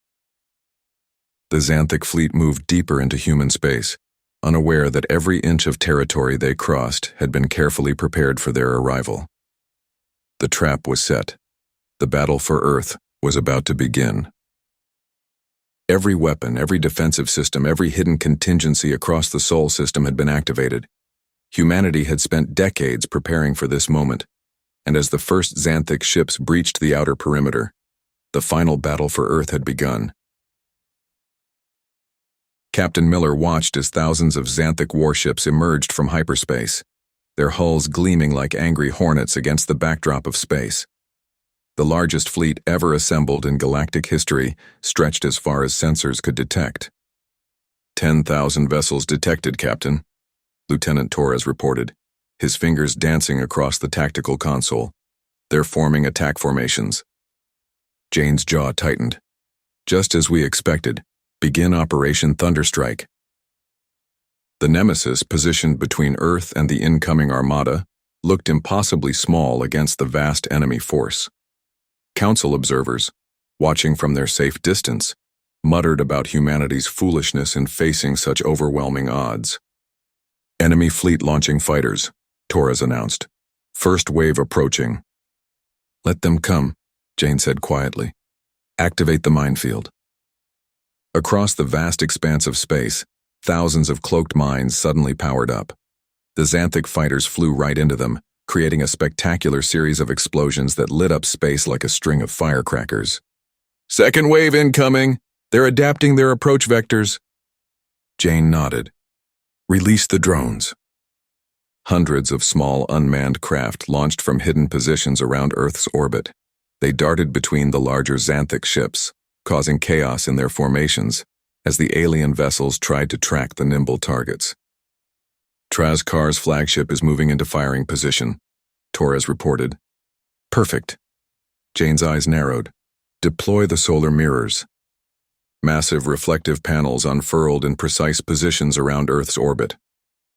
Speaker 1: The Xanthic fleet moved deeper into human space, unaware that every inch of territory they crossed had been carefully prepared for their arrival. The trap was set. The battle for Earth was about to begin. Every weapon, every defensive system, every hidden contingency across the Sol system had been activated. Humanity had spent decades preparing for this moment, and as the first Xanthic ships breached the outer perimeter, the final battle for Earth had begun. Captain Miller watched as thousands of Xanthic warships emerged from hyperspace, their hulls gleaming like angry hornets against the backdrop of space. The largest fleet ever assembled in galactic history stretched as far as sensors could detect. 10,000 vessels detected, Captain, Lieutenant Torres reported, his fingers dancing across the tactical console. They're forming attack formations. Jane's jaw tightened. Just as we expected. Begin Operation Thunderstrike. The Nemesis, positioned between Earth and the incoming armada, looked impossibly small against the vast enemy force. Council observers, watching from their safe distance, muttered about humanity's foolishness in facing such overwhelming odds. Enemy fleet launching fighters, Torres announced. First wave approaching. Let them come, Jane said quietly. Activate the minefield. Across the vast expanse of space, thousands of cloaked mines suddenly powered up. The Xanthic fighters flew right into them, creating a spectacular series of explosions that lit up space like a string of firecrackers. Second wave incoming! They're adapting their approach vectors. Jane nodded. Release the drones. Hundreds of small unmanned craft launched from hidden positions around Earth's orbit. They darted between the larger Xanthic ships, causing chaos in their formations as the alien vessels tried to track the nimble targets. Trazkar's flagship is moving into firing position, Torres reported. Perfect. Jane's eyes narrowed. Deploy the solar mirrors. Massive reflective panels unfurled in precise positions around Earth's orbit.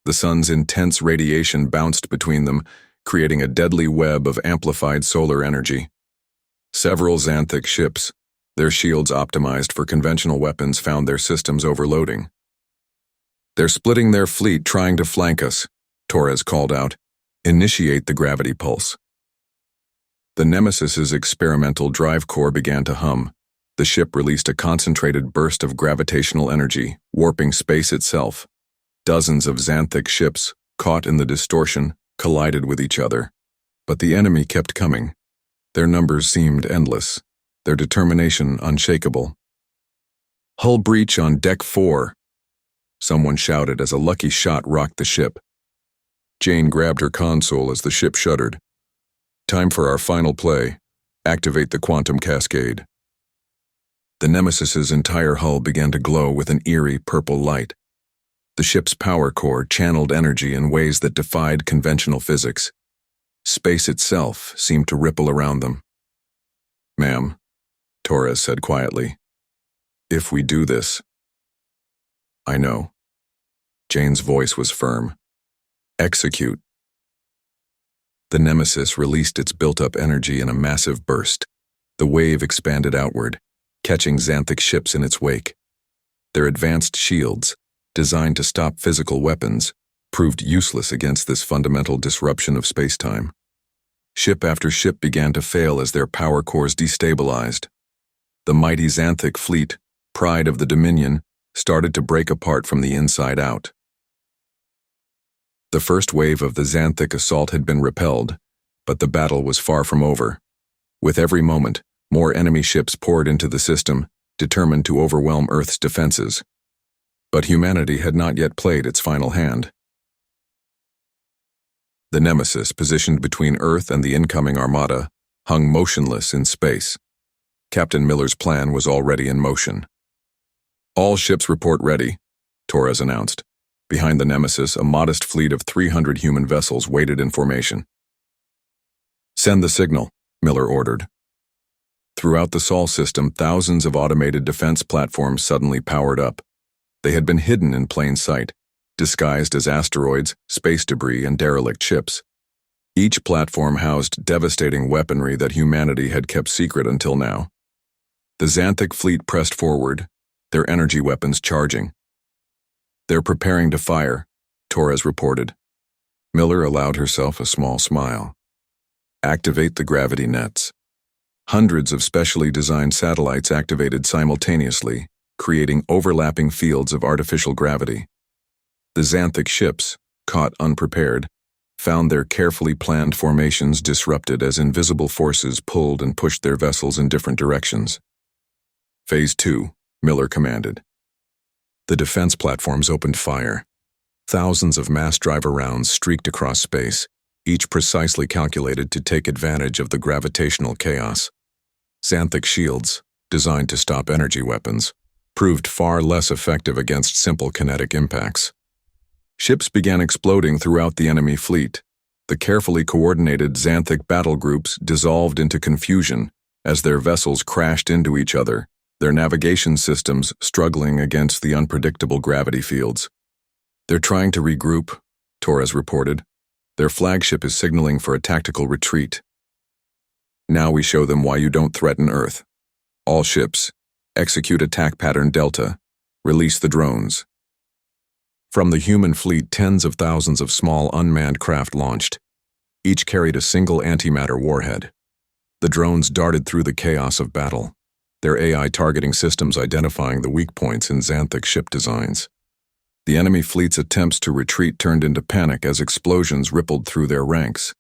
Speaker 1: The sun's intense radiation bounced between them, creating a deadly web of amplified solar energy. Several Xanthic ships, their shields optimized for conventional weapons, found their systems overloading. They're splitting their fleet trying to flank us, Torres called out. Initiate the gravity pulse. The Nemesis's experimental drive core began to hum. The ship released a concentrated burst of gravitational energy, warping space itself. Dozens of Xanthic ships, caught in the distortion, collided with each other. But the enemy kept coming. Their numbers seemed endless, their determination unshakable. Hull breach on Deck 4, someone shouted as a lucky shot rocked the ship. Jane grabbed her console as the ship shuddered. Time for our final play. Activate the quantum cascade. The Nemesis's entire hull began to glow with an eerie purple light. The ship's power core channeled energy in ways that defied conventional physics. Space itself seemed to ripple around them. Ma'am, Torres said quietly, if we do this. I know. Jane's voice was firm. Execute. The Nemesis released its built-up energy in a massive burst. The wave expanded outward, catching Xanthic ships in its wake. Their advanced shields, designed to stop physical weapons, proved useless against this fundamental disruption of space-time. Ship after ship began to fail as their power cores destabilized. The mighty Xanthic fleet, pride of the Dominion, started to break apart from the inside out. The first wave of the Xanthic assault had been repelled, but the battle was far from over. With every moment, more enemy ships poured into the system, determined to overwhelm Earth's defenses. But humanity had not yet played its final hand. The Nemesis, positioned between Earth and the incoming armada, hung motionless in space. Captain Miller's plan was already in motion. "All ships report ready," Torres announced. Behind the Nemesis, a modest fleet of 300 human vessels waited in formation. "Send the signal," Miller ordered. Throughout the Sol system, thousands of automated defense platforms suddenly powered up. They had been hidden in plain sight, disguised as asteroids, space debris, and derelict ships. Each platform housed devastating weaponry that humanity had kept secret until now. The Xanthic fleet pressed forward, their energy weapons charging. "They're preparing to fire," Torres reported. Miller allowed herself a small smile. "Activate the gravity nets." Hundreds of specially designed satellites activated simultaneously, creating overlapping fields of artificial gravity. The Xanthic ships, caught unprepared, found their carefully planned formations disrupted as invisible forces pulled and pushed their vessels in different directions. "Phase 2, Miller commanded. The defense platforms opened fire. Thousands of mass driver rounds streaked across space, each precisely calculated to take advantage of the gravitational chaos. Xanthic shields, designed to stop energy weapons, proved far less effective against simple kinetic impacts. Ships began exploding throughout the enemy fleet. The carefully coordinated Xanthic battle groups dissolved into confusion as their vessels crashed into each other, their navigation systems struggling against the unpredictable gravity fields. "They're trying to regroup," Torres reported. "Their flagship is signaling for a tactical retreat. Now we show them why you don't threaten Earth. All ships, execute attack pattern Delta. Release the drones." From the human fleet, tens of thousands of small unmanned craft launched. Each carried a single antimatter warhead. The drones darted through the chaos of battle, their AI targeting systems identifying the weak points in Xanthic ship designs. The enemy fleet's attempts to retreat turned into panic as explosions rippled through their ranks.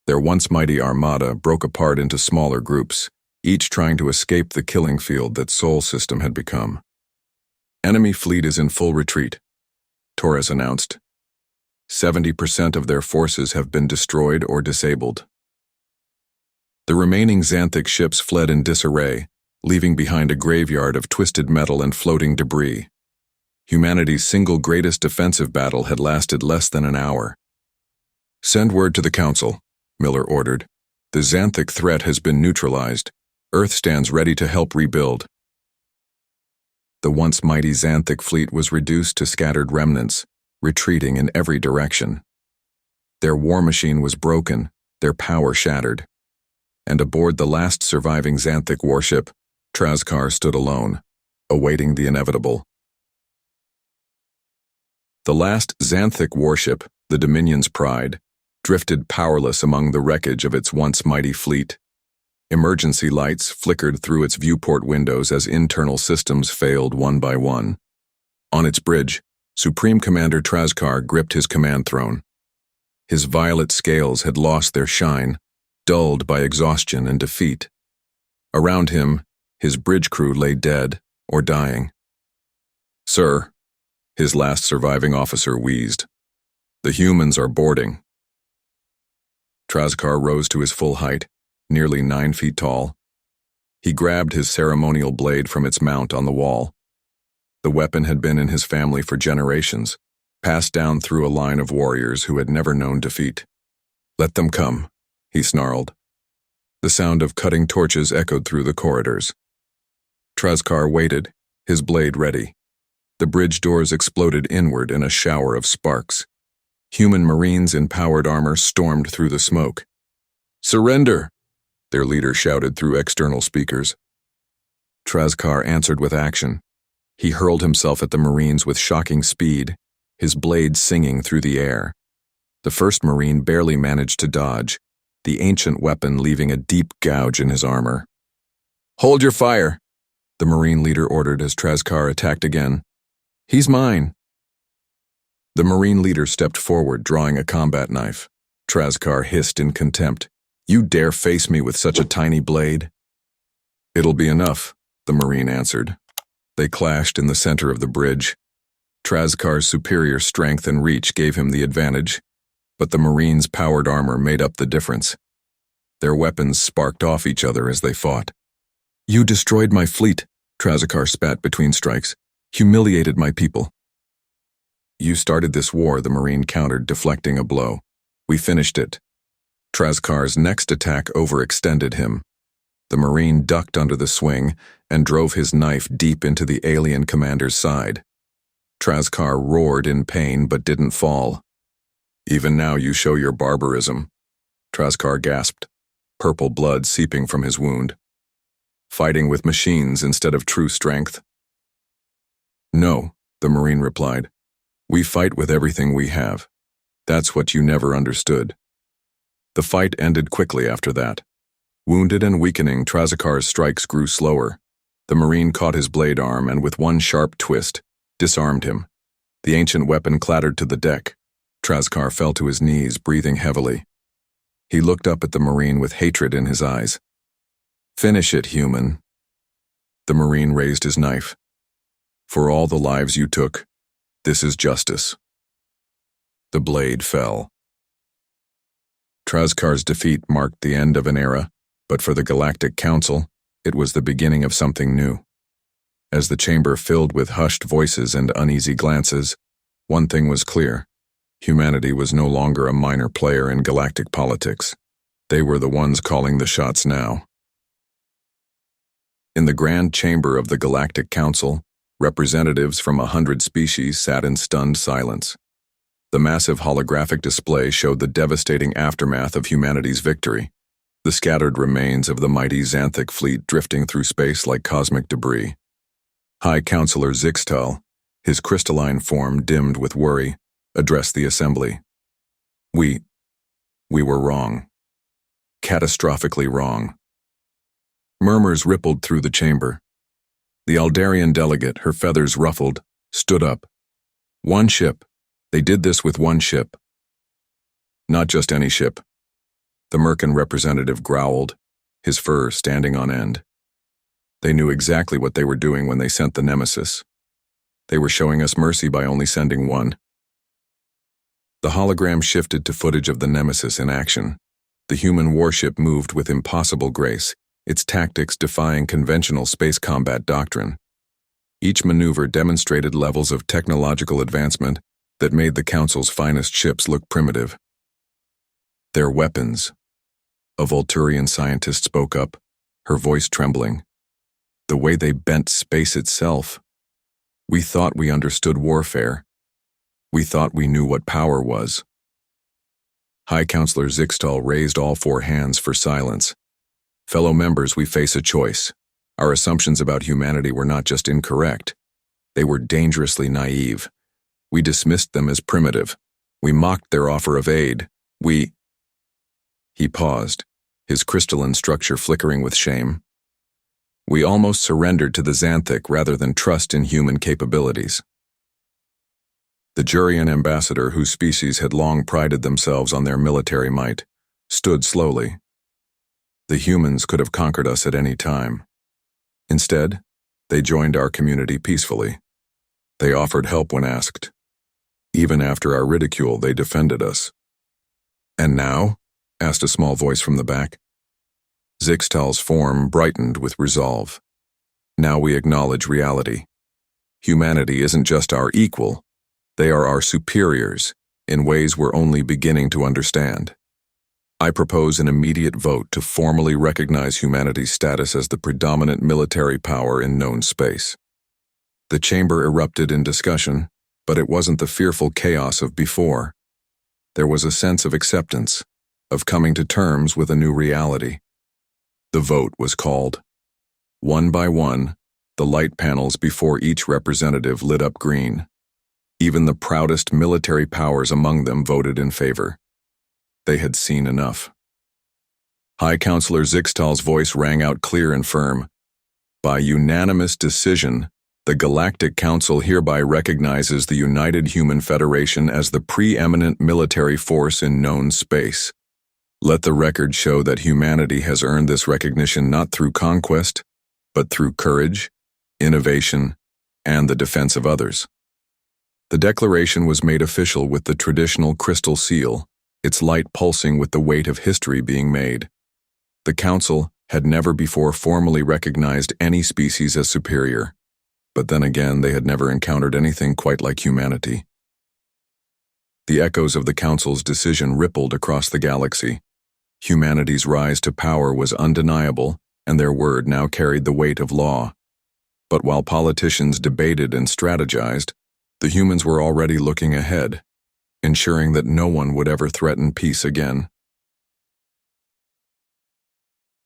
Speaker 1: Their once mighty armada broke apart into smaller groups, each trying to escape the killing field that Sol system had become. "Enemy fleet is in full retreat," Torres announced. 70% of their forces have been destroyed or disabled. The remaining Xanthic ships fled in disarray, leaving behind a graveyard of twisted metal and floating debris. Humanity's single greatest defensive battle had lasted less than an hour. "Send word to the Council," Miller ordered. "The Xanthic threat has been neutralized. Earth stands ready to help rebuild." The once mighty Xanthic fleet was reduced to scattered remnants, retreating in every direction. Their war machine was broken, their power shattered. And aboard the last surviving Xanthic warship, Trazkar stood alone, awaiting the inevitable. The last Xanthic warship, the Dominion's Pride, drifted powerless among the wreckage of its once mighty fleet. Emergency lights flickered through its viewport windows as internal systems failed one by one. On its bridge, Supreme Commander Trazkar gripped his command throne. His violet scales had lost their shine, dulled by exhaustion and defeat. Around him, his bridge crew lay dead or dying. "Sir," his last surviving officer wheezed, "the humans are boarding." Trazkar rose to his full height, nearly 9 feet tall. He grabbed his ceremonial blade from its mount on the wall. The weapon had been in his family for generations, passed down through a line of warriors who had never known defeat. "Let them come," he snarled. The sound of cutting torches echoed through the corridors. Trazkar waited, his blade ready. The bridge doors exploded inward in a shower of sparks. Human Marines in powered armor stormed through the smoke. "Surrender!" their leader shouted through external speakers. Trazkar answered with action. He hurled himself at the Marines with shocking speed, his blade singing through the air. The first Marine barely managed to dodge, the ancient weapon leaving a deep gouge in his armor. "Hold your fire!" the Marine leader ordered as Trazkar attacked again. He's mine. The Marine leader stepped forward, drawing a combat knife. Trazkar hissed in contempt. You dare face me with such a tiny blade? It'll be enough, the Marine answered. They clashed in the center of the bridge. Trazkar's superior strength and reach gave him the advantage, but the Marine's powered armor made up the difference. Their weapons sparked off each other as they fought. You destroyed my fleet, Trazkar spat between strikes. Humiliated my people. You started this war, the Marine countered, deflecting a blow. We finished it. Trazkar's next attack overextended him. The Marine ducked under the swing and drove his knife deep into the alien commander's side. Trazkar roared in pain but didn't fall. Even now you show your barbarism, Trazkar gasped, purple blood seeping from his wound. Fighting with machines instead of true strength. No, the Marine replied. We fight with everything we have. That's what you never understood. The fight ended quickly after that. Wounded and weakening, Trazkar's strikes grew slower. The Marine caught his blade arm and with one sharp twist, disarmed him. The ancient weapon clattered to the deck. Trazkar fell to his knees, breathing heavily. He looked up at the Marine with hatred in his eyes. Finish it, human. The Marine raised his knife. For all the lives you took, this is justice. The blade fell. Trazkar's defeat marked the end of an era, but for the Galactic Council, it was the beginning of something new. As the chamber filled with hushed voices and uneasy glances, one thing was clear. Humanity was no longer a minor player in galactic politics. They were the ones calling the shots now. In the grand chamber of the Galactic Council, representatives from 100 species sat in stunned silence. The massive holographic display showed the devastating aftermath of humanity's victory, the scattered remains of the mighty Xanthic fleet drifting through space like cosmic debris. High Counselor Zixtal, his crystalline form dimmed with worry, addressed the assembly. We were wrong. Catastrophically wrong. Murmurs rippled through the chamber. The Aldarian delegate, her feathers ruffled, stood up. One ship. They did this with one ship. Not just any ship. The Merkin representative growled, his fur standing on end. They knew exactly what they were doing when they sent the Nemesis. They were showing us mercy by only sending one. The hologram shifted to footage of the Nemesis in action. The human warship moved with impossible grace, its tactics defying conventional space combat doctrine. Each maneuver demonstrated levels of technological advancement that made the Council's finest ships look primitive. Their weapons. A Volturian scientist spoke up, her voice trembling. The way they bent space itself. We thought we understood warfare. We thought we knew what power was. High Counselor Zixtal raised all four hands for silence. Fellow members, we face a choice. Our assumptions about humanity were not just incorrect. They were dangerously naive. We dismissed them as primitive. We mocked their offer of aid. He paused, his crystalline structure flickering with shame. We almost surrendered to the Xanthic rather than trust in human capabilities. The Jurian ambassador, whose species had long prided themselves on their military might, stood slowly. The humans could have conquered us at any time. Instead, they joined our community peacefully. They offered help when asked. Even after our ridicule, they defended us. And now? Asked a small voice from the back. Zixtal's form brightened with resolve. Now we acknowledge reality. Humanity isn't just our equal. They are our superiors, in ways we're only beginning to understand. I propose an immediate vote to formally recognize humanity's status as the predominant military power in known space. The chamber erupted in discussion, but it wasn't the fearful chaos of before. There was a sense of acceptance, of coming to terms with a new reality. The vote was called. One by one, the light panels before each representative lit up green. Even the proudest military powers among them voted in favor. They had seen enough. High Counselor Zixtal's voice rang out clear and firm. By unanimous decision, The Galactic Council hereby recognizes the United Human Federation as the preeminent military force in known space. Let the record show that humanity has earned this recognition not through conquest, but through courage, innovation, and the defense of others. The declaration was made official with the traditional crystal seal, its light pulsing with the weight of history being made. The Council had never before formally recognized any species as superior, but then again they had never encountered anything quite like humanity. The echoes of the Council's decision rippled across the galaxy. Humanity's rise to power was undeniable, and their word now carried the weight of law. But while politicians debated and strategized, the humans were already looking ahead, ensuring that no one would ever threaten peace again.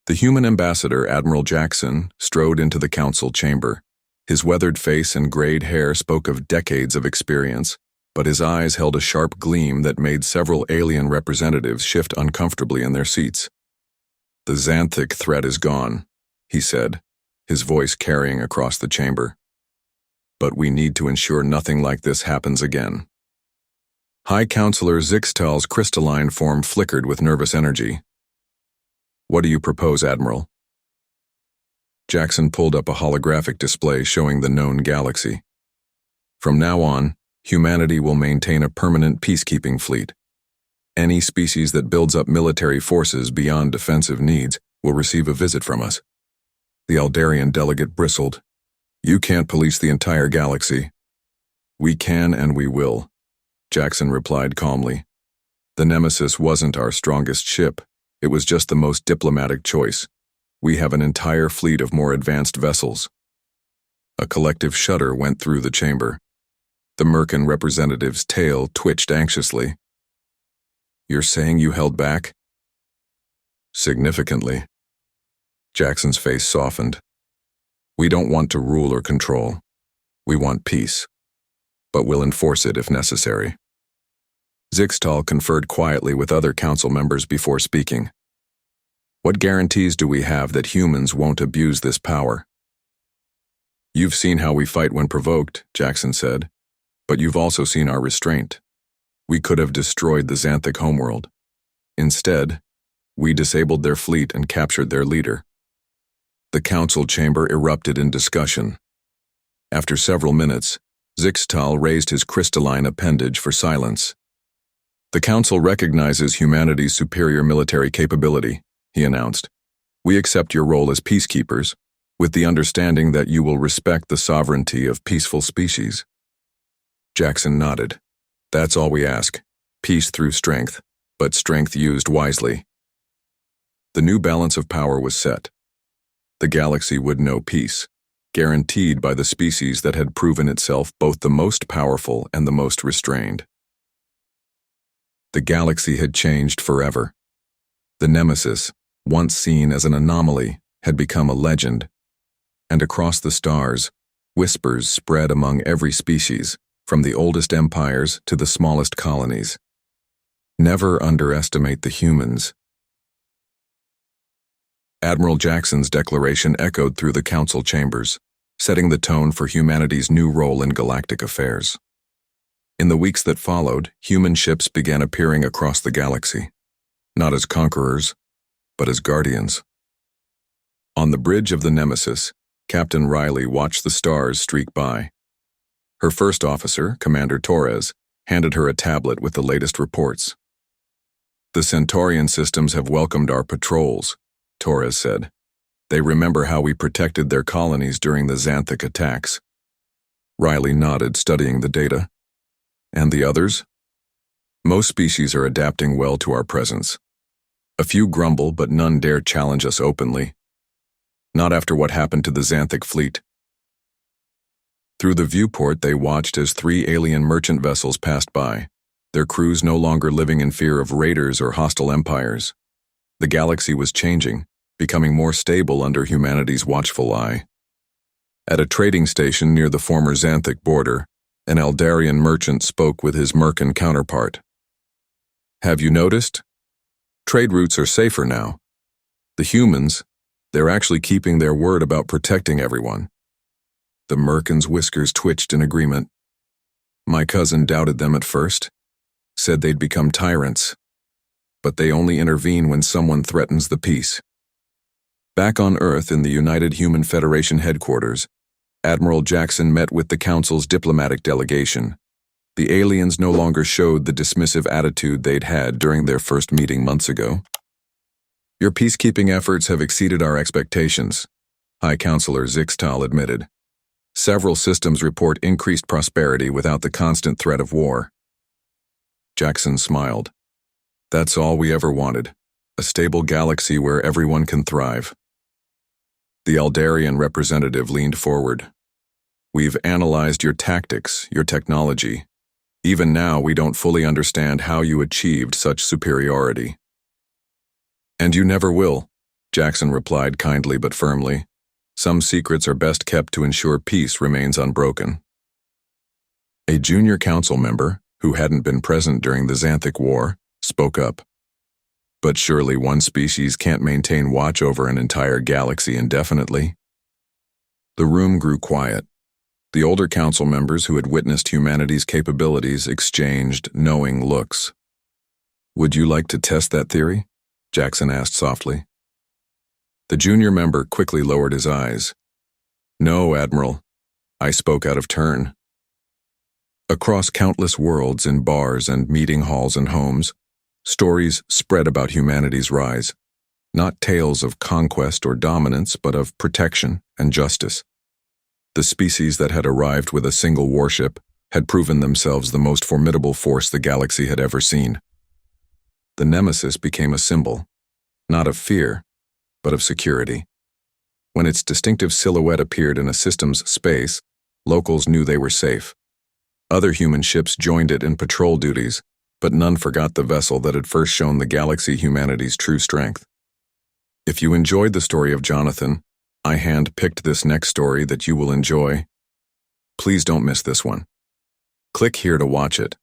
Speaker 1: The human ambassador, Admiral Jackson, strode into the council chamber. His weathered face and grayed hair spoke of decades of experience, but his eyes held a sharp gleam that made several alien representatives shift uncomfortably in their seats. "The Xanthic threat is gone," he said, his voice carrying across the chamber. "But we need to ensure nothing like this happens again." High Counselor Zixtal's crystalline form flickered with nervous energy. "What do you propose, Admiral?" Jackson pulled up a holographic display showing the known galaxy. "From now on, humanity will maintain a permanent peacekeeping fleet. Any species that builds up military forces beyond defensive needs will receive a visit from us." The Aldarian delegate bristled. "You can't police the entire galaxy." "We can and we will," Jackson replied calmly. "The Nemesis wasn't our strongest ship. It was just the most diplomatic choice. We have an entire fleet of more advanced vessels." A collective shudder went through the chamber. The Merkin representative's tail twitched anxiously. "You're saying you held back?" "Significantly." Jackson's face softened. "We don't want to rule or control. We want peace. But we'll enforce it if necessary." Zixtal conferred quietly with other council members before speaking. "What guarantees do we have that humans won't abuse this power?" "You've seen how we fight when provoked," Jackson said, "but you've also seen our restraint. We could have destroyed the Xanthic homeworld. Instead, we disabled their fleet and captured their leader." The council chamber erupted in discussion. After several minutes, Zixtal raised his crystalline appendage for silence. "The council recognizes humanity's superior military capability," he announced. "We accept your role as peacekeepers, with the understanding that you will respect the sovereignty of peaceful species." Jackson nodded. "That's all we ask. Peace through strength, but strength used wisely." The new balance of power was set. The galaxy would know peace, guaranteed by the species that had proven itself both the most powerful and the most restrained. The galaxy had changed forever. The Nemesis, once seen as an anomaly, had become a legend. And across the stars, whispers spread among every species, from the oldest empires to the smallest colonies. Never underestimate the humans. Admiral Jackson's declaration echoed through the council chambers, setting the tone for humanity's new role in galactic affairs. In the weeks that followed, human ships began appearing across the galaxy, not as conquerors, but as guardians. On the bridge of the Nemesis, Captain Riley watched the stars streak by. Her first officer, Commander Torres, handed her a tablet with the latest reports. "The Centaurian systems have welcomed our patrols," Torres said. "They remember how we protected their colonies during the Xanthic attacks." Riley nodded, studying the data. "And the others?" "Most species are adapting well to our presence. A few grumble, but none dare challenge us openly. Not after what happened to the Xanthic fleet." Through the viewport they watched as 3 alien merchant vessels passed by, their crews no longer living in fear of raiders or hostile empires. The galaxy was changing, becoming more stable under humanity's watchful eye. At a trading station near the former Xanthic border, an Aldarian merchant spoke with his Merkin counterpart. "Have you noticed? Trade routes are safer now. The humans, they're actually keeping their word about protecting everyone." The merkin's whiskers twitched in agreement. My cousin doubted them at first, said they'd become tyrants, but they only intervene when someone threatens the peace. Back on Earth in the United Human Federation headquarters, Admiral Jackson met with the Council's diplomatic delegation. The aliens no longer showed the dismissive attitude they'd had during their first meeting months ago. Your peacekeeping efforts have exceeded our expectations, High Counselor Zixtal admitted. Several systems report increased prosperity without the constant threat of war. Jackson smiled. That's all we ever wanted, a stable galaxy where everyone can thrive. The Aldarian representative leaned forward. We've analyzed your tactics, your technology. Even now, we don't fully understand how you achieved such superiority. And you never will, Jackson replied kindly but firmly. Some secrets are best kept to ensure peace remains unbroken. A junior council member, who hadn't been present during the Xanthic War, spoke up. But surely one species can't maintain watch over an entire galaxy indefinitely. The room grew quiet. The older council members who had witnessed humanity's capabilities exchanged knowing looks. Would you like to test that theory? Jackson asked softly. The junior member quickly lowered his eyes. No, Admiral. I spoke out of turn. Across countless worlds in bars and meeting halls and homes, stories spread about humanity's rise. Not tales of conquest or dominance, but of protection and justice. The species that had arrived with a single warship had proven themselves the most formidable force the galaxy had ever seen. The nemesis became a symbol, not of fear, but of security. When its distinctive silhouette appeared in a system's space, locals knew they were safe. Other human ships joined it in patrol duties, but none forgot the vessel that had first shown the galaxy humanity's true strength. If you enjoyed the story of Jonathan, I hand-picked this next story that you will enjoy. Please don't miss this one. Click here to watch it.